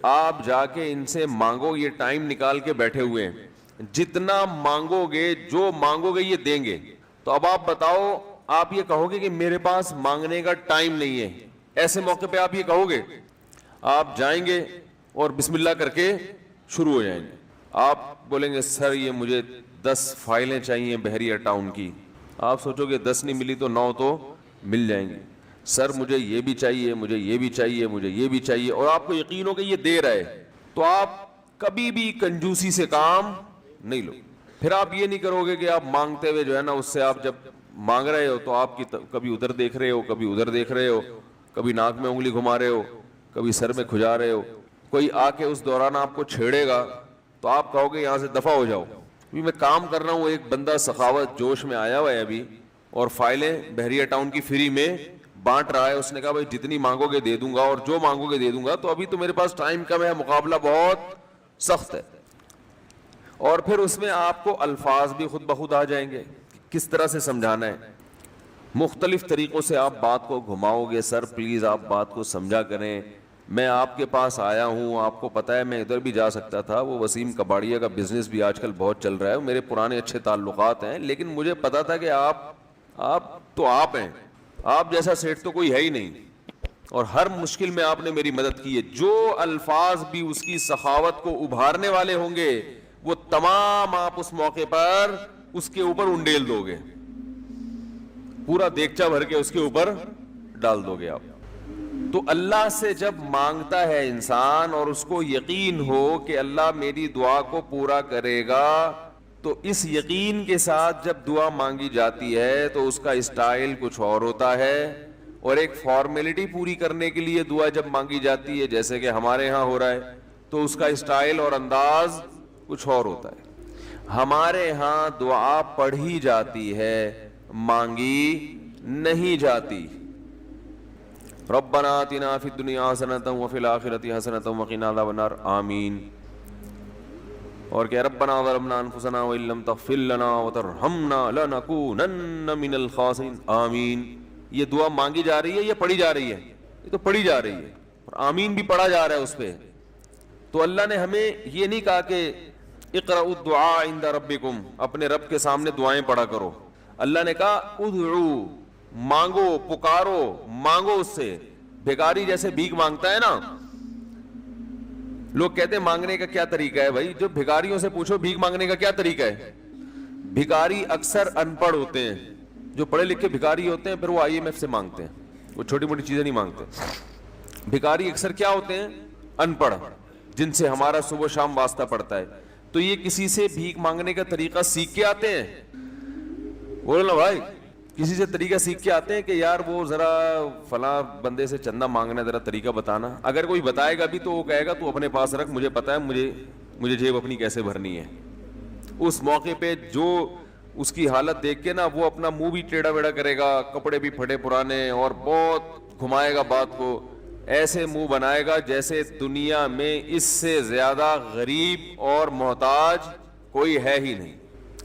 A: آپ جا کے ان سے مانگو، یہ ٹائم نکال کے بیٹھے ہوئے ہیں، جتنا مانگو گے، جو مانگو گے یہ دیں گے. تو اب آپ بتاؤ، آپ یہ کہو گے کہ میرے پاس مانگنے کا ٹائم نہیں ہے؟ ایسے موقع پہ آپ یہ کہو گے؟ آپ جائیں گے اور بسم اللہ کر کے شروع ہو جائیں گے. آپ بولیں گے سر یہ مجھے 10 فائلیں چاہیے بحریہ ٹاؤن کی. آپ سوچو گے 10 نہیں ملی تو 9 تو مل جائیں گی. سر مجھے یہ بھی چاہیے، مجھے یہ بھی چاہیے، مجھے یہ بھی چاہیے، اور آپ کو یقین ہو کہ یہ دے رہا ہے، تو آپ کبھی بھی کنجوسی سے کام نہیں لو.
B: پھر آپ یہ نہیں کرو گے کہ آپ مانگتے ہوئے جو ہے نا اس سے آپ جب مانگ رہے ہو تو آپ کی کبھی ادھر دیکھ رہے ہو, کبھی ادھر دیکھ رہے ہو, کبھی ناک میں انگلی گھما رہے ہو, کبھی سر میں کھجا رہے ہو. کوئی آ کے اس دوران آپ کو چھیڑے گا تو آپ کہو گے یہاں سے دفع ہو جاؤ. ابھی میں کام کر رہا ہوں, ایک بندہ سخاوت جوش میں آیا ہوا ہے ابھی اور فائلیں بحریہ ٹاؤن کی فری میں بانٹ رہا ہے. اس نے کہا بھائی جتنی مانگو گے دے دوں گا اور جو مانگو گے دے دوں گا. تو ابھی تو میرے پاس ٹائم کم ہے, مقابلہ بہت سخت ہے. اور پھر اس میں آپ کو الفاظ بھی خود بخود آ جائیں گے, کس طرح سے سمجھانا ہے. مختلف طریقوں سے آپ بات کو گھماؤ گے. سر پلیز آپ بات کو سمجھا کریں, میں آپ کے پاس آیا ہوں, آپ کو پتا ہے میں ادھر بھی جا سکتا تھا. وہ وسیم کباڑیا کا بزنس بھی آج کل بہت چل رہا ہے, میرے پرانے اچھے تعلقات ہیں, لیکن مجھے پتا تھا کہ آپ ہیں, آپ جیسا سیٹ تو کوئی ہے ہی نہیں, اور ہر مشکل میں آپ نے میری مدد کی ہے. جو الفاظ بھی اس کی سخاوت کو ابھارنے والے ہوں گے وہ تمام آپ اس موقع پر اس کے اوپر انڈیل دو گے, پورا دیگچہ بھر کے اس کے اوپر ڈال دو گے آپ. تو اللہ سے جب مانگتا ہے انسان اور اس کو یقین ہو کہ اللہ میری دعا کو پورا کرے گا, تو اس یقین کے ساتھ جب دعا مانگی جاتی ہے تو اس کا اسٹائل کچھ اور ہوتا ہے. اور ایک فارمیلٹی پوری کرنے کے لیے دعا جب مانگی جاتی ہے, جیسے کہ ہمارے ہاں ہو رہا ہے, تو اس کا اسٹائل اور انداز کچھ اور ہوتا ہے. ہمارے ہاں دعا پڑھی جاتی ہے, مانگی نہیں جاتی. ربنا آتنا فی الدنیا حسنۃ وفی الآخرۃ حسنۃ وقنا عذاب النار, آمین. اور کہ ربنا ظلمنا انفسنا وان لم تغفر لنا وترحمنا لنکونن من الخاسرین, آمین. یہ دعا مانگی جا رہی ہے یا پڑھی جا رہی ہے؟ یہ تو پڑھی جا رہی ہے, اور آمین بھی پڑھا جا رہا ہے اس پہ. تو اللہ نے ہمیں یہ نہیں کہا کہ اقرأوا الدعاء عند ربکم, اپنے رب کے سامنے دعائیں پڑھا کرو. اللہ نے کہا ادعو, مانگو, پکارو, مانگو اس سے. بھیکاری جیسے بھیک مانگتا ہے نا, لوگ کہتے ہیں مانگنے کا کیا طریقہ ہے. بھائی جو بھیکاریوں سے پوچھو بھیک مانگنے کا کیا طریقہ ہے. بھیکاری اکثر ان پڑھ ہوتے ہیں, جو پڑھے لکھے بھیکاری ہوتے ہیں پھر وہ IMF سے مانگتے ہیں, وہ چھوٹی موٹی چیزیں نہیں مانگتے. بھیکاری اکثر کیا ہوتے ہیں, ان پڑھ, جن سے ہمارا صبح شام واسطہ پڑتا ہے. تو یہ کسی سے بھیک مانگنے کا طریقہ سیکھ کے آتے ہیں. بولو نا بھائی, کسی سے طریقہ سیکھ کے آتے ہیں کہ یار وہ ذرا فلاں بندے سے چندہ مانگنا, ذرا طریقہ بتانا. اگر کوئی بتائے گا بھی تو وہ کہے گا تو اپنے پاس رکھ, مجھے پتا ہے مجھے جیب اپنی کیسے بھرنی ہے. اس موقع پہ جو اس کی حالت دیکھ کے نا وہ اپنا منہ بھی ٹیڑھا ویڑھا کرے گا, کپڑے بھی پھٹے پرانے, اور بہت گھمائے گا بات کو, ایسے منہ بنائے گا جیسے دنیا میں اس سے زیادہ غریب اور محتاج کوئی ہے ہی نہیں.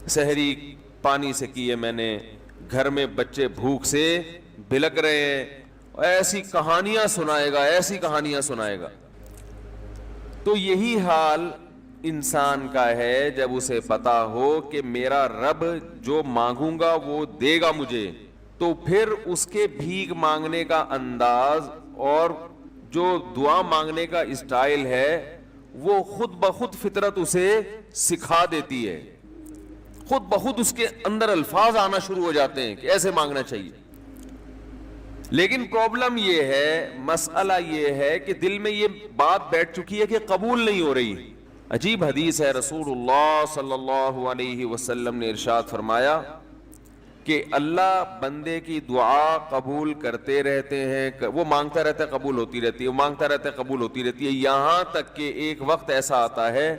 B: سحری پانی سے کی ہے میں نے, گھر میں بچے بھوک سے بلک رہے ہیں, ایسی کہانیاں سنائے گا, ایسی کہانیاں سنائے گا. تو یہی حال انسان کا ہے جب اسے پتا ہو کہ میرا رب جو مانگوں گا وہ دے گا مجھے, تو پھر اس کے بھیک مانگنے کا انداز اور جو دعا مانگنے کا اسٹائل ہے وہ خود بخود فطرت اسے سکھا دیتی ہے. خود بخود اس کے اندر الفاظ آنا شروع ہو جاتے ہیں کہ ایسے مانگنا چاہیے. لیکن پرابلم یہ ہے, مسئلہ یہ ہے کہ دل میں یہ بات بیٹھ چکی ہے کہ قبول نہیں ہو رہی. عجیب حدیث ہے, رسول اللہ صلی اللہ علیہ وسلم نے ارشاد فرمایا کہ اللہ بندے کی دعا قبول کرتے رہتے ہیں, وہ مانگتا رہتا ہے قبول ہوتی رہتی ہے, وہ مانگتا رہتا ہے قبول ہوتی رہتی ہے, یہاں تک کہ ایک وقت ایسا آتا ہے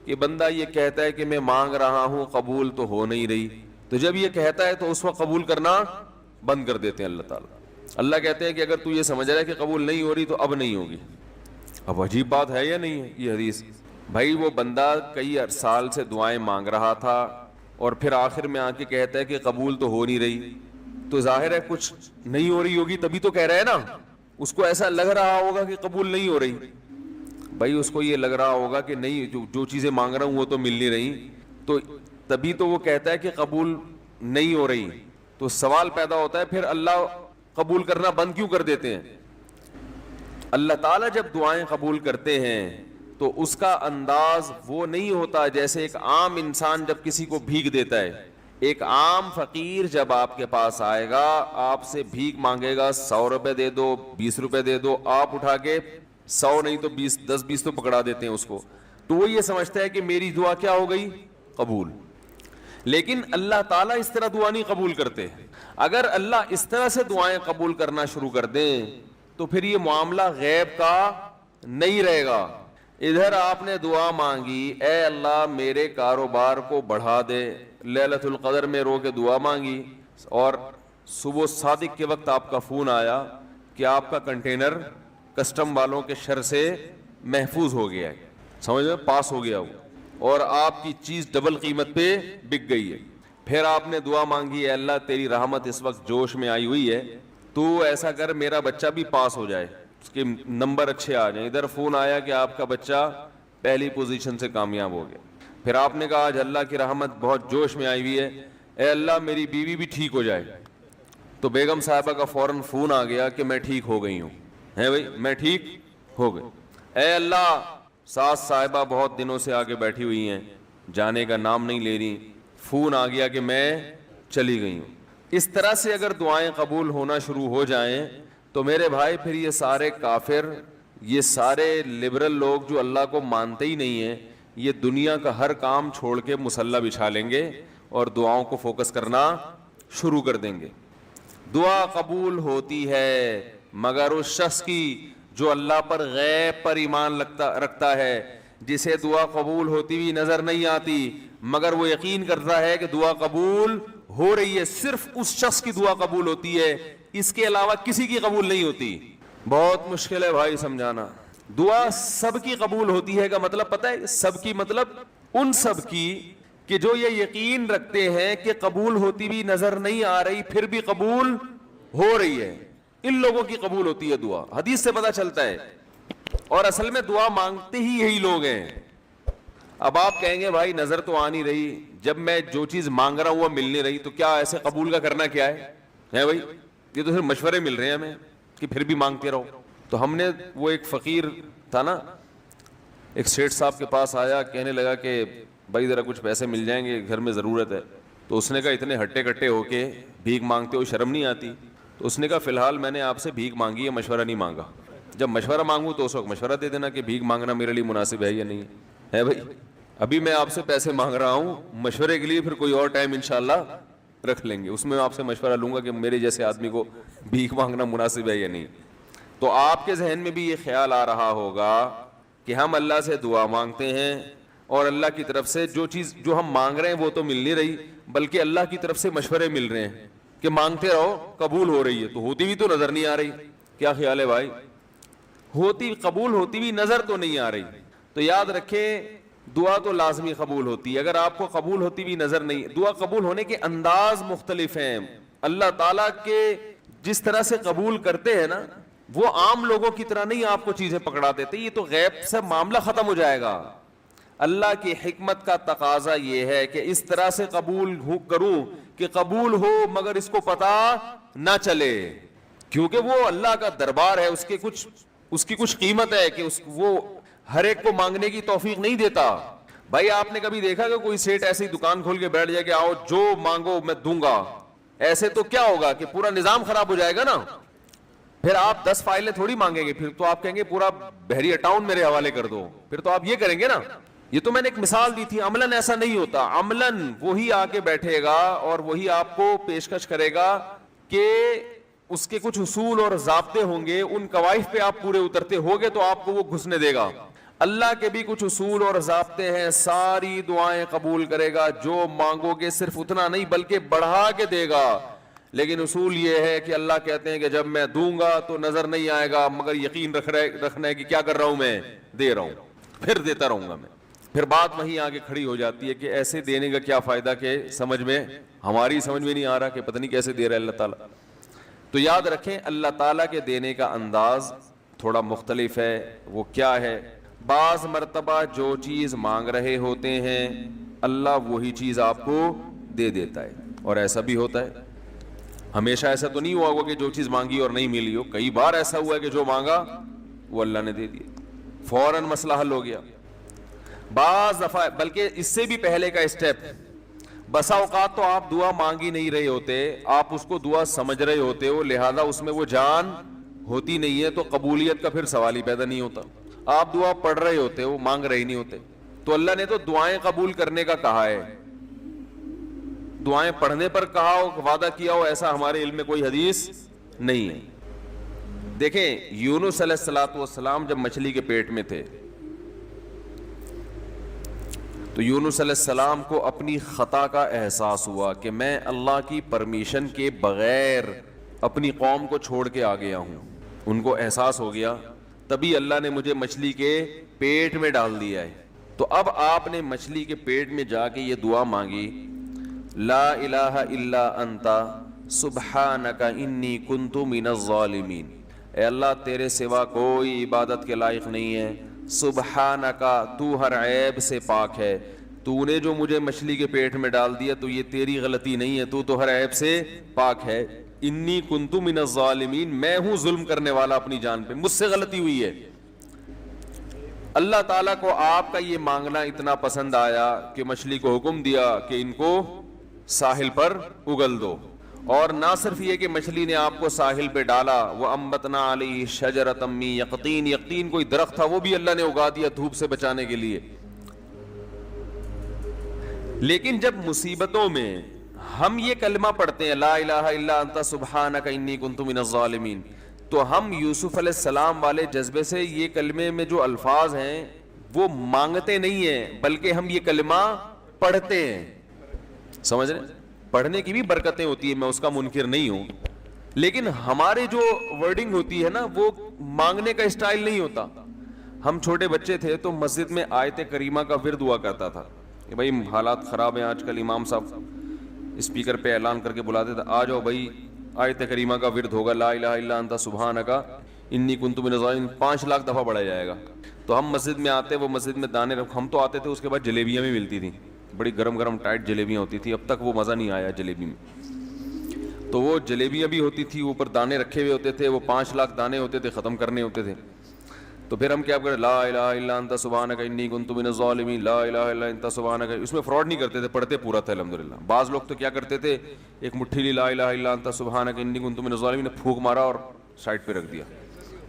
B: کہ بندہ یہ کہتا ہے کہ میں مانگ رہا ہوں قبول تو ہو نہیں رہی. تو جب یہ کہتا ہے تو اس وقت قبول کرنا بند کر دیتے ہیں اللہ تعالیٰ. اللہ کہتے ہیں کہ اگر تو یہ سمجھ رہا ہے کہ قبول نہیں ہو رہی تو اب نہیں ہوگی. اب عجیب بات ہے یا نہیں ہے یہ حدیث. بھائی وہ بندہ کئی سال سے دعائیں مانگ رہا تھا اور پھر آخر میں آ کے کہتا ہے کہ قبول تو ہو نہیں رہی, تو ظاہر ہے کچھ نہیں ہو رہی ہوگی تبھی تو کہہ رہا ہے نا. اس کو ایسا لگ رہا ہوگا کہ قبول نہیں ہو رہی. بھائی اس کو یہ لگ رہا ہوگا کہ نہیں, جو چیزیں مانگ رہا ہوں وہ تو مل نہیں رہی, تو تبھی تو وہ کہتا ہے کہ قبول نہیں ہو رہی. تو سوال پیدا ہوتا ہے پھر اللہ قبول کرنا بند کیوں کر دیتے ہیں؟ اللہ تعالیٰ جب دعائیں قبول کرتے ہیں تو اس کا انداز وہ نہیں ہوتا جیسے ایک عام انسان جب کسی کو بھیک دیتا ہے. ایک عام فقیر جب آپ کے پاس آئے گا, آپ سے بھیک مانگے گا, 100 روپے دے دو, 20 روپے دے دو, آپ اٹھا کے 100 نہیں تو 10-20 تو پکڑا دیتے ہیں اس کو, تو وہ یہ سمجھتا ہے کہ میری دعا کیا ہو گئی, قبول. لیکن اللہ تعالیٰ اس طرح دعا نہیں قبول کرتے. اگر اللہ اس طرح سے دعائیں قبول کرنا شروع کر دیں تو پھر یہ معاملہ غیب کا نہیں رہے گا. ادھر آپ نے دعا مانگی, اے اللہ میرے کاروبار کو بڑھا دے, لیلۃ القدر میں رو کے دعا مانگی, اور صبح صادق کے وقت آپ کا فون آیا کہ آپ کا کنٹینر کسٹم والوں کے شر سے محفوظ ہو گیا ہے, سمجھ میں پاس ہو گیا وہ, اور آپ کی چیز ڈبل قیمت پہ بک گئی ہے. پھر آپ نے دعا مانگی, اے اللہ تیری رحمت اس وقت جوش میں آئی ہوئی ہے, تو ایسا کر میرا بچہ بھی پاس ہو جائے, اس کے نمبر اچھے آ جائیں. ادھر فون آیا کہ آپ کا بچہ پہلی پوزیشن سے کامیاب ہو گیا. پھر آپ نے کہا آج اللہ کی رحمت بہت جوش میں آئی ہوئی ہے, اے اللہ میری بیوی بھی ٹھیک ہو جائے. تو بیگم صاحبہ کا فوراً فون آ گیا کہ میں ٹھیک ہو گئی ہوں, ہے بھائی میں ٹھیک ہو گئی. اے اللہ ساس صاحبہ بہت دنوں سے آگے بیٹھی ہوئی ہیں, جانے کا نام نہیں لے رہی, فون آ گیا کہ میں چلی گئی ہوں. اس طرح سے اگر دعائیں قبول ہونا شروع ہو جائیں تو میرے بھائی پھر یہ سارے کافر, یہ سارے لبرل لوگ جو اللہ کو مانتے ہی نہیں ہیں, یہ دنیا کا ہر کام چھوڑ کے مصلی بچھا لیں گے اور دعاؤں کو فوکس کرنا شروع کر دیں گے. دعا قبول ہوتی ہے مگر اس شخص کی جو اللہ پر غیب پر ایمان رکھتا ہے, جسے دعا قبول ہوتی ہوئی نظر نہیں آتی مگر وہ یقین کرتا ہے کہ دعا قبول ہو رہی ہے. صرف اس شخص کی دعا قبول ہوتی ہے, اس کے علاوہ کسی کی قبول نہیں ہوتی. بہت مشکل ہے بھائی سمجھانا. دعا سب کی قبول ہوتی ہے کا مطلب پتہ ہے, سب کی مطلب ان سب کی کہ جو یہ یقین رکھتے ہیں کہ قبول ہوتی بھی نظر نہیں آ رہی پھر بھی قبول ہو رہی ہے, ان لوگوں کی قبول ہوتی ہے دعا. حدیث سے پتہ چلتا ہے, اور اصل میں دعا مانگتے ہی یہی لوگ ہیں. اب آپ کہیں گے بھائی نظر تو آ نہیں رہی, جب میں جو چیز مانگ رہا ہوں وہ مل نہیں رہی, تو کیا ایسے قبول کا کرنا کیا ہے بھائی, یہ تو صرف مشورے مل رہے ہیں ہمیں کہ پھر بھی مانگتے رہو. تو ہم نے, وہ ایک فقیر تھا نا, ایک سیٹھ صاحب کے پاس آیا, کہنے لگا کہ بھائی ذرا کچھ پیسے مل جائیں گے, گھر میں ضرورت ہے. تو اس نے کہا اتنے ہٹے کٹے ہو کے بھیک مانگتے ہو, شرم نہیں آتی؟ تو اس نے کہا فی الحال میں نے آپ سے بھیک مانگی ہے, مشورہ نہیں مانگا. جب مشورہ مانگوں تو اس وقت مشورہ دے دینا کہ بھیک مانگنا میرے لیے مناسب ہے یا نہیں ہے بھائی. ابھی میں آپ سے پیسے مانگ رہا ہوں, مشورے کے لیے پھر کوئی اور ٹائم انشاءاللہ رکھ لیں گے, اس میں آپ سے مشورہ لوں گا کہ میرے جیسے آدمی کو بھیک مانگنا مناسب ہے یا نہیں. تو آپ کے ذہن میں بھی یہ خیال آ رہا ہوگا کہ ہم اللہ سے دعا مانگتے ہیں اور اللہ کی طرف سے جو چیز جو ہم مانگ رہے ہیں وہ تو مل نہیں رہی, بلکہ اللہ کی طرف سے مشورے مل رہے ہیں کہ مانگتے رہو قبول ہو رہی ہے, تو ہوتی بھی تو نظر نہیں آ رہی. کیا خیال ہے بھائی, ہوتی قبول ہوتی بھی نظر تو نہیں آ رہی. تو یاد رکھیں دعا تو لازمی قبول ہوتی ہے. اگر آپ کو قبول ہوتی بھی نظر نہیں, دعا قبول ہونے کے انداز مختلف ہیں. اللہ تعالیٰ کے جس طرح سے قبول کرتے ہیں نا, وہ عام لوگوں کی طرح نہیں آپ کو چیزیں پکڑا دیتے, یہ تو غیب سے معاملہ ختم ہو جائے گا. اللہ کی حکمت کا تقاضا یہ ہے کہ اس طرح سے قبول کروں کہ قبول ہو مگر اس کو پتا نہ چلے, کیونکہ وہ اللہ کا دربار ہے, اس کی کچھ قیمت ہے کہ وہ ہر ایک کو مانگنے کی توفیق نہیں دیتا. بھائی آپ نے کبھی دیکھا کہ کوئی سیٹ ایسی دکان کھول کے بیٹھ جائے کہ آؤ جو مانگو میں دوں گا؟ ایسے تو کیا ہوگا کہ پورا نظام خراب ہو جائے گا نا. پھر آپ 10 فائلیں تھوڑی مانگیں گے, پھر تو آپ کہیں گے پورا بحریہ ٹاؤن میرے حوالے کر دو, پھر تو آپ یہ کریں گے نا. یہ تو میں نے ایک مثال دی تھی, عملاً ایسا نہیں ہوتا. عملاً وہی آ کے بیٹھے گا اور وہی آپ کو پیشکش کرے گا کہ اس کے کچھ اصول اور ضابطے ہوں گے, ان قواعد پہ آپ پورے اترتے ہوگے تو آپ کو وہ گھسنے دے گا. اللہ کے بھی کچھ اصول اور ضابطے ہیں, ساری دعائیں قبول کرے گا, جو مانگو گے صرف اتنا نہیں بلکہ بڑھا کے دے گا. لیکن اصول یہ ہے کہ اللہ کہتے ہیں کہ جب میں دوں گا تو نظر نہیں آئے گا مگر یقین رکھنا ہے کہ کیا کر رہا ہوں, میں دے رہا ہوں, پھر دیتا رہوں گا میں. پھر بات وہیں آگے کھڑی ہو جاتی ہے کہ ایسے دینے کا کیا فائدہ کہ سمجھ میں ہماری سمجھ میں نہیں آ رہا کہ پتہ نہیں کیسے دے رہا ہے اللہ تعالیٰ. تو یاد رکھیں اللہ تعالیٰ کے دینے کا انداز تھوڑا مختلف ہے. وہ کیا ہے, بعض مرتبہ جو چیز مانگ رہے ہوتے ہیں اللہ وہی چیز آپ کو دے دیتا ہے, اور ایسا بھی ہوتا ہے. ہمیشہ ایسا تو نہیں ہوا ہوگا کہ جو چیز مانگی اور نہیں ملی ہو, کئی بار ایسا ہوا ہے کہ جو مانگا وہ اللہ نے دے دیا, فوراً مسئلہ حل ہو گیا. بعض دفعہ بلکہ اس سے بھی پہلے کا اسٹیپ, بسا اوقات تو آپ دعا مانگ ہی نہیں رہے ہوتے, آپ اس کو دعا سمجھ رہے ہوتے ہو, لہذا اس میں وہ جان ہوتی نہیں ہے, تو قبولیت کا پھر سوال ہی پیدا نہیں ہوتا. آپ دعا پڑھ رہے ہوتے ہو, مانگ رہے نہیں ہوتے. تو اللہ نے تو دعائیں قبول کرنے کا کہا ہے, دعائیں پڑھنے پر کہا ہو, وعدہ کیا ہو, ایسا ہمارے علم میں کوئی حدیث نہیں ہے. دیکھیں یونس علیہ السلام جب مچھلی کے پیٹ میں تھے تو یونس علیہ السلام کو اپنی خطا کا احساس ہوا کہ میں اللہ کی پرمیشن کے بغیر اپنی قوم کو چھوڑ کے آ گیا ہوں. ان کو احساس ہو گیا, تبھی اللہ نے مجھے مچھلی کے پیٹ میں ڈال دیا ہے. تو اب آپ نے مچھلی کے پیٹ میں جا کے یہ دعا مانگی, لا الہ الا انت سبحانک انی کنت من الظالمین. اے اللہ تیرے سوا کوئی عبادت کے لائق نہیں ہے, سبحانک تو ہر عیب سے پاک ہے, تو نے جو مجھے مچھلی کے پیٹ میں ڈال دیا تو یہ تیری غلطی نہیں ہے, تو ہر عیب سے پاک ہے. انی کنت من الظالمین, میں ہوں ظلم کرنے والا اپنی جان پہ, مجھ سے غلطی ہوئی ہے. اللہ تعالیٰ کو آپ کا یہ مانگنا اتنا پسند آیا کہ مچھلی کو حکم دیا کہ ان کو ساحل پر اگل دو. اور نہ صرف یہ کہ مچھلی نے آپ کو ساحل پہ ڈالا, وَأَنبَتْنَا عَلَيْهِ شَجَرَةً مِّن يَقْطِينٍ, یقطین کوئی درخت تھا وہ بھی اللہ نے اگا دیا دھوپ سے بچانے کے لیے. لیکن جب مصیبتوں میں ہم یہ کلمہ پڑھتے ہیں لا الہ الا انت سبحانک انی کنت من الظالمین, تو ہم یوسف علیہ السلام والے جذبے سے یہ کلمے میں جو الفاظ ہیں وہ مانگتے نہیں ہیں بلکہ ہم یہ کلمہ پڑھتے ہیں. سمجھ رہے ہیں, پڑھنے کی بھی برکتیں ہوتی ہیں, میں اس کا منکر نہیں ہوں, لیکن ہمارے جو ورڈنگ ہوتی ہے نا وہ مانگنے کا اسٹائل نہیں ہوتا. ہم چھوٹے بچے تھے تو مسجد میں آیت کریمہ کا ورد ہوا کرتا تھا کہ بھائی حالات خراب ہیں آج کل, امام صاحب اسپیکر پہ اعلان کر کے بلاتے تھے, آ جاؤ بھائی آیت کریمہ کا ورد ہوگا, لا الہ الا انت سبحانک انی کنت من الظالمین, 5 لاکھ دفعہ پڑھا جائے گا. تو ہم مسجد میں آتے, وہ مسجد میں دانے ہم تو آتے تھے, اس کے بعد جلیبیاں بھی ملتی تھیں, بڑی گرم گرم ٹائٹ جلیبیاں ہوتی تھی. اب تک وہ مزہ نہیں آیا جلیبی میں. تو وہ جلیبیاں بھی ہوتی تھی, اوپر دانے رکھے ہوئے ہوتے تھے, وہ 5 لاکھ دانے ہوتے تھے, ختم کرنے ہوتے تھے. تو پھر ہم کیا کریں, لا الہ الا انت سبحانک انی کنت من الظالمین, لا الہ الا انت سبحانک. اس میں فراڈ نہیں کرتے تھے, پڑھتے پورا تھا الحمدللہ. بعض لوگ تو کیا کرتے تھے, ایک مٹھی لی لا الہ الا انت سبحانک انی کنت من الظالمین, پھونک مارا اور سائڈ پہ رکھ دیا.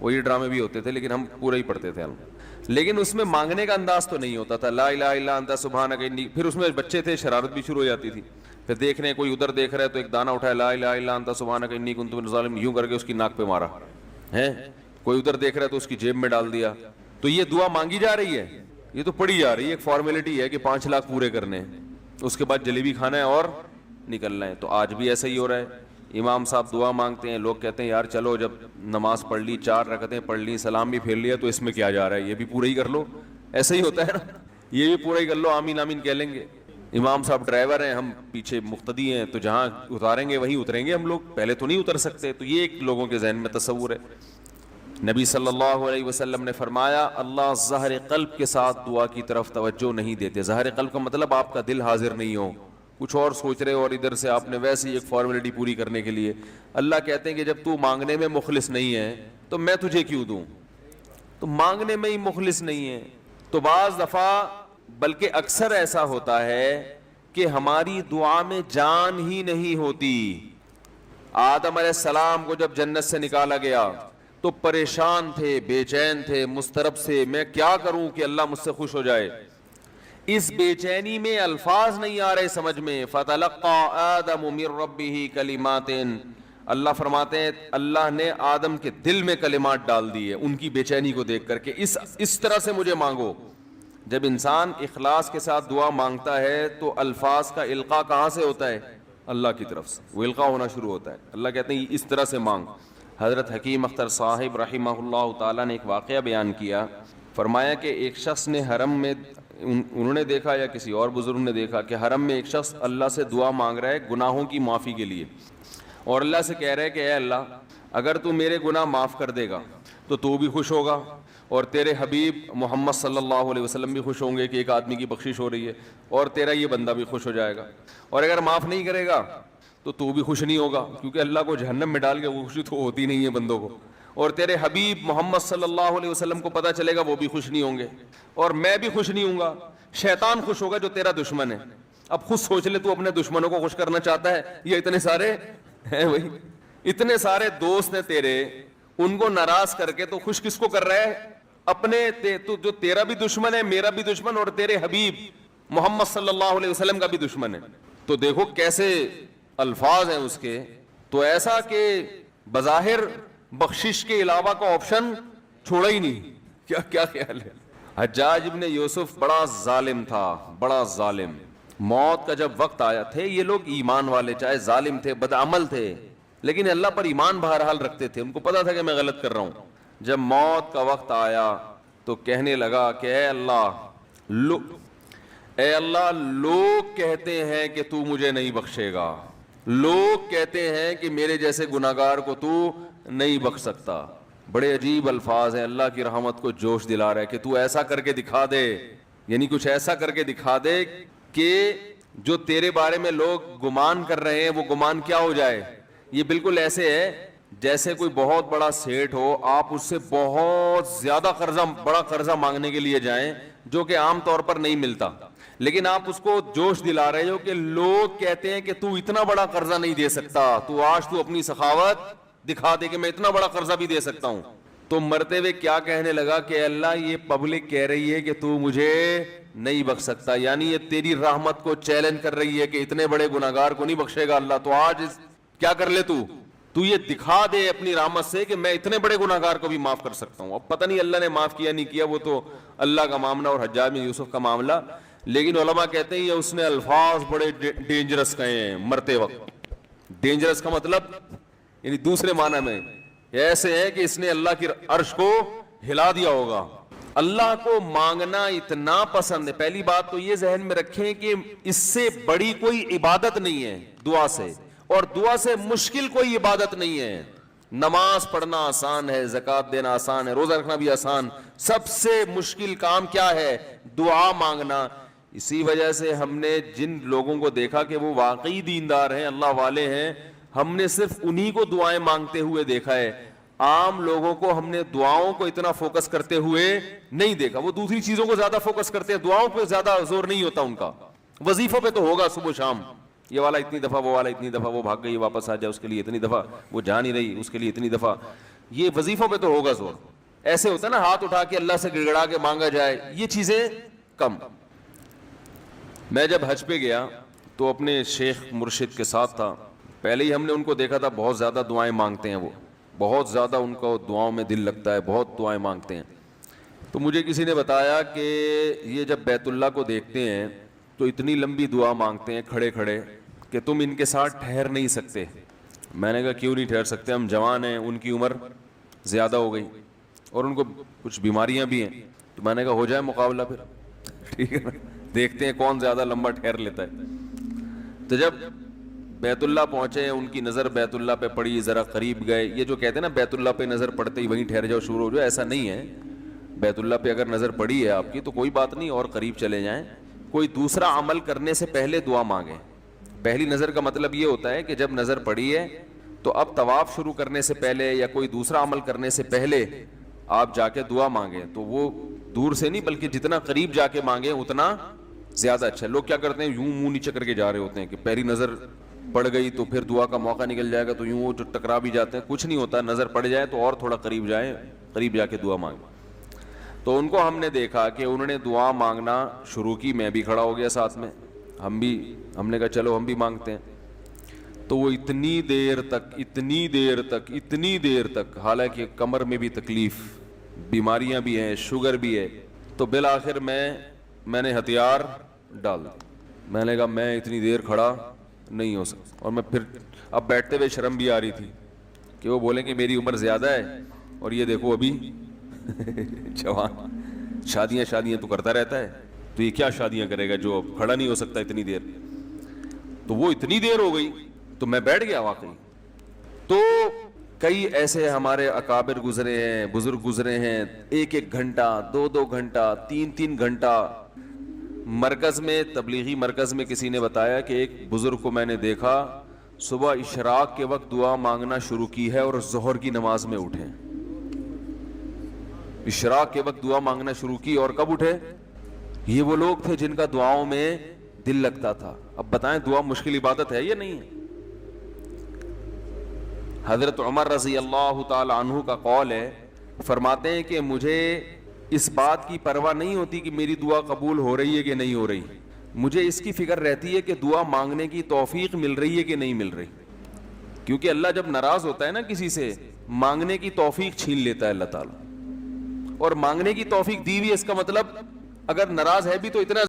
B: وہ یہ ڈرامے بھی ہوتے تھے, لیکن ہم پورا ہی پڑھتے تھے. لیکن اس میں مانگنے کا انداز تو نہیں ہوتا تھا, لا الہ الا انت سبحانک انی. پھر اس میں بچے تھے, شرارت بھی شروع ہو جاتی تھی. پھر دیکھ رہے ہیں کوئی ادھر دیکھ رہا ہے تو ایک دانہ اٹھایا, لا الہ الا انت سبحانک انی کنت من الظالمین, یوں کر کے اس کی ناک پہ مارا ہے. کوئی ادھر دیکھ رہا ہے تو اس کی جیب میں ڈال دیا. تو یہ دعا مانگی جا رہی ہے, یہ تو پڑھی جا رہی ہے, ایک فارمیلٹی ہے کہ 5 لاکھ پورے کرنے ہیں, اس کے بعد جلیبی کھانا ہے اور نکلنا ہے. تو آج بھی ایسا ہی ہو رہا ہے. امام صاحب دعا مانگتے ہیں, لوگ کہتے ہیں یار چلو جب نماز پڑھ لی, 4 رکعتیں پڑھ لی, سلام بھی پھیر لیا, تو اس میں کیا جا رہا ہے, یہ بھی پورا ہی کر لو. ایسا ہی ہوتا ہے نا, یہ بھی پورا ہی کر لو, آمین آمین کہہ لیں گے. امام صاحب ڈرائیور ہیں, ہم پیچھے مقتدی ہیں, تو جہاں اتاریں گے وہیں اتریں گے ہم لوگ, پہلے تو نہیں اتر سکتے. تو یہ ایک لوگوں کے ذہن میں تصور ہے. نبی صلی اللہ علیہ وسلم نے فرمایا اللہ ظاہر قلب کے ساتھ دعا کی طرف توجہ نہیں دیتے. ظاہر قلب کا مطلب آپ کا دل حاضر نہیں ہو, کچھ اور سوچ رہے ہو, اور ادھر سے آپ نے ویسے ہی ایک فارمیلٹی پوری کرنے کے لیے. اللہ کہتے ہیں کہ جب تو مانگنے میں مخلص نہیں ہے تو میں تجھے کیوں دوں, تو مانگنے میں ہی مخلص نہیں ہے. تو بعض دفعہ بلکہ اکثر ایسا ہوتا ہے کہ ہماری دعا میں جان ہی نہیں ہوتی. آدم علیہ السلام کو جب جنت سے نکالا گیا تو پریشان تھے, بے چین تھے, مضطرب سے, میں کیا کروں کہ اللہ مجھ سے خوش ہو جائے. اس بے چینی میں الفاظ نہیں آ رہے سمجھ میں. فَتَلَقَّى آدَمُ مِن رَبِّهِ كَلِمَاتٍ, اللہ فرماتے ہیں اللہ نے آدم کے دل میں کلمات ڈال دیے ان کی بے چینی کو دیکھ کر کے, اس طرح سے مجھے مانگو. جب انسان اخلاص کے ساتھ دعا مانگتا ہے تو الفاظ کا القاء کہاں سے ہوتا ہے, اللہ کی طرف سے وہ القاء ہونا شروع ہوتا ہے. اللہ کہتے ہیں اس طرح سے مانگ. حضرت حکیم اختر صاحب رحمہ اللہ تعالیٰ نے ایک واقعہ بیان کیا, فرمایا کہ ایک شخص نے حرم میں, انہوں نے دیکھا یا کسی اور بزرگ نے دیکھا کہ حرم میں ایک شخص اللہ سے دعا مانگ رہا ہے گناہوں کی معافی کے لیے, اور اللہ سے کہہ رہا ہے کہ اے اللہ اگر تو میرے گناہ معاف کر دے گا تو بھی خوش ہوگا, اور تیرے حبیب محمد صلی اللہ علیہ وسلم بھی خوش ہوں گے کہ ایک آدمی کی بخشش ہو رہی ہے, اور تیرا یہ بندہ بھی خوش ہو جائے گا. اور اگر معاف نہیں کرے گا تو بھی خوش نہیں ہوگا, کیونکہ اللہ کو جہنم میں ڈال کے وہ خوشی تو ہوتی نہیں ہے بندوں کو, اور تیرے حبیب محمد صلی اللہ علیہ وسلم کو پتہ چلے گا وہ بھی خوش نہیں ہوں گے, اور میں بھی خوش نہیں ہوں گا. شیطان خوش ہوگا جو تیرا دشمن ہے. اب خود سوچ لے, تو اپنے دشمنوں کو خوش کرنا چاہتا ہے یا اتنے سارے ہیں بھائی, اتنے سارے دوست ہیں تیرے, ان کو ناراض کر کے تو خوش کس کو کر رہا ہے, اپنے. تو جو تیرا بھی دشمن ہے, میرا بھی دشمن, اور تیرے حبیب محمد صلی اللہ علیہ وسلم کا بھی دشمن ہے. تو دیکھو کیسے الفاظ ہیں اس کے. تو ایسا کہ بظاہر بخشش کے علاوہ کا آپشن چھوڑا ہی نہیں. کیا خیال ہے؟ حجاج ابن یوسف بڑا ظالم تھا, بڑا ظالم. موت کا جب وقت آیا, تھے یہ لوگ ایمان والے, چاہے ظالم تھے, بدعمل تھے, لیکن اللہ پر ایمان بہرحال رکھتے تھے. ان کو پتا تھا کہ میں غلط کر رہا ہوں. جب موت کا وقت آیا تو کہنے لگا کہ اے اللہ لوگ کہتے ہیں کہ تو مجھے نہیں بخشے گا, لوگ کہتے ہیں کہ میرے جیسے گناہگار کو تو نہیں بخش سکتا. بڑے عجیب الفاظ ہیں, اللہ کی رحمت کو جوش دلا رہا ہے کہ تو ایسا کر کے دکھا دے, یعنی کچھ ایسا کر کے دکھا دے کہ جو تیرے بارے میں لوگ گمان کر رہے ہیں وہ گمان کیا ہو جائے. یہ بالکل ایسے ہے جیسے کوئی بہت بڑا سیٹ ہو, آپ اس سے بہت زیادہ بڑا قرضہ مانگنے کے لیے جائیں جو کہ عام طور پر نہیں ملتا, لیکن آپ اس کو جوش دلا رہے ہو کہ لوگ کہتے ہیں کہ تو اتنا بڑا قرضہ نہیں دے سکتا, تو آج تو اپنی سخاوت دکھا دے کہ میں اتنا بڑا قرضہ بھی دے سکتا ہوں. تو مرتے ہوئے کیا کہنے لگا کہ اللہ یہ پبلک کہہ رہی ہے کہ تو مجھے نہیں بخش سکتا, یعنی یہ تیری رحمت کو چیلنج کر رہی ہے کہ اتنے بڑے گناہگار کو نہیں بخشے گا اللہ, تو آج کیا کر لے تو یہ دکھا دے اپنی رحمت سے کہ میں اتنے بڑے گناہگار کو بھی معاف کر سکتا ہوں. اب پتہ نہیں اللہ نے معاف کیا نہیں کیا, وہ تو اللہ کا معاملہ اور حجاج بن یوسف کا معاملہ, لیکن علماء کہتے ہیں یہ اس نے الفاظ بڑے ڈینجرس کہے ہیں مرتے وقت. ڈینجرس کا مطلب یعنی دوسرے معنی میں ایسے ہے کہ اس نے اللہ کی عرش کو ہلا دیا ہوگا. اللہ کو مانگنا اتنا پسند ہے. پہلی بات تو یہ ذہن میں رکھیں کہ اس سے بڑی کوئی عبادت نہیں ہے دعا سے, اور دعا سے مشکل کوئی عبادت نہیں ہے. نماز پڑھنا آسان ہے, زکوٰۃ دینا آسان ہے, روزہ رکھنا بھی آسان. سب سے مشکل کام کیا ہے؟ دعا مانگنا. اسی وجہ سے ہم نے جن لوگوں کو دیکھا کہ وہ واقعی دیندار ہیں, اللہ والے ہیں, ہم نے صرف انہی کو دعائیں مانگتے ہوئے دیکھا ہے. عام لوگوں کو ہم نے دعاؤں کو اتنا فوکس کرتے ہوئے نہیں دیکھا. وہ دوسری چیزوں کو زیادہ فوکس کرتے ہیں, دعاؤں پہ زیادہ زور نہیں ہوتا ان کا. وظیفوں پہ تو ہوگا صبح شام, یہ والا اتنی دفعہ, وہ والا اتنی دفعہ, وہ بھاگ گئی واپس آ جائے اس کے لیے اتنی دفعہ, وہ جا نہیں رہی اس کے لیے اتنی دفعہ. یہ وظیفوں پہ تو ہوگا زور. ایسے ہوتا ہے نا ہاتھ اٹھا کے اللہ سے گڑگڑا کے مانگا جائے, یہ چیزیں کم. میں جب حج پہ گیا تو اپنے شیخ مرشد کے ساتھ تھا. پہلے ہی ہم نے ان کو دیکھا تھا بہت زیادہ دعائیں مانگتے ہیں, وہ بہت زیادہ ان کو دعاؤں میں دل لگتا ہے, بہت دعائیں مانگتے ہیں. تو مجھے کسی نے بتایا کہ یہ جب بیت اللہ کو دیکھتے ہیں تو اتنی لمبی دعا مانگتے ہیں کھڑے کھڑے کہ تم ان کے ساتھ ٹھہر نہیں سکتے. میں نے کہا کیوں نہیں ٹھہر سکتے, ہم جوان ہیں, ان کی عمر زیادہ ہو گئی اور ان کو کچھ بیماریاں بھی ہیں. تو میں نے کہا ہو جائے مقابلہ پھر, ٹھیک ہے نا, دیکھتے ہیں کون زیادہ لمبا ٹھہر لیتا ہے. تو جب بیت اللہ پہنچے, ان کی نظر بیت اللہ پہ پڑی, ذرا قریب گئے. یہ جو کہتے ہیں نا بیت اللہ پہ نظر پڑتے ہی وہیں ٹھہر جاؤ, شروع ہو جاؤ, ایسا نہیں ہے. بیت اللہ پہ اگر نظر پڑی ہے آپ کی تو کوئی بات نہیں, اور قریب چلے جائیں. کوئی دوسرا عمل کرنے سے پہلے دعا مانگیں. پہلی نظر کا مطلب یہ ہوتا ہے کہ جب نظر پڑی ہے تو اب طواف شروع کرنے سے پہلے یا کوئی دوسرا عمل کرنے سے پہلے آپ جا کے دعا مانگیں. تو وہ دور سے نہیں بلکہ جتنا قریب جا کے مانگیں اتنا زیادہ اچھا. لوگ کیا کرتے ہیں, یوں منہ نیچے کر کے جا رہے ہوتے ہیں کہ پہلی نظر پڑ گئی تو پھر دعا کا موقع نکل جائے گا, تو یوں وہ جو ٹکرا بھی جاتے ہیں. کچھ نہیں ہوتا, نظر پڑ جائے تو اور تھوڑا قریب جائیں, قریب جا کے دعا مانگیں. تو ان کو ہم نے دیکھا کہ انہوں نے دعا مانگنا شروع کی, میں بھی کھڑا ہو گیا ساتھ میں, ہم نے کہا چلو ہم بھی مانگتے ہیں. تو وہ اتنی دیر تک حالانکہ کمر میں بھی تکلیف, بیماریاں بھی ہیں, شوگر بھی ہے, تو بالآخر میں نے ہتھیار ڈال دیا. میں نے کہا میں اتنی دیر کھڑا نہیں ہو سکتا. اور میں پھر اب بیٹھتے ہوئے شرم بھی آ رہی تھی کہ وہ بولیں کہ میری عمر زیادہ ہے اور یہ دیکھو ابھی جوان, شادیاں تو کرتا رہتا ہے, تو یہ کیا شادیاں کرے گا جو اب کھڑا نہیں ہو سکتا اتنی دیر. تو وہ اتنی دیر ہو گئی تو میں بیٹھ گیا واقعی. تو کئی ایسے ہمارے اکابر گزرے ہیں, بزرگ گزرے ہیں, 1 گھنٹہ 2 گھنٹہ 3 گھنٹہ. مرکز میں, تبلیغی مرکز میں کسی نے بتایا کہ ایک بزرگ کو میں نے دیکھا صبح اشراق کے وقت دعا مانگنا شروع کی ہے اور ظہر کی نماز میں اٹھے. اشراق کے وقت دعا مانگنا شروع کی اور کب اٹھے؟ یہ وہ لوگ تھے جن کا دعاؤں میں دل لگتا تھا. اب بتائیں دعا مشکل عبادت ہے یا نہیں ہے؟ حضرت عمر رضی اللہ تعالی عنہ کا قول ہے, فرماتے ہیں کہ مجھے اس بات کی پرواہ نہیں ہوتی کہ میری دعا قبول ہو رہی ہے کہ نہیں ہو رہی, مجھے اس کی فکر رہتی ہے کہ دعا مانگنے کی توفیق مل رہی ہے کہ نہیں مل رہی, کیونکہ اللہ جب ناراض ہوتا ہے نا کسی سے, مانگنے کی توفیق چھین لیتا ہے اللہ تعالیٰ. اور مانگنے کی توفیق دی ہوئی, اس کا مطلب اگر ناراض ہے بھی تو اتنا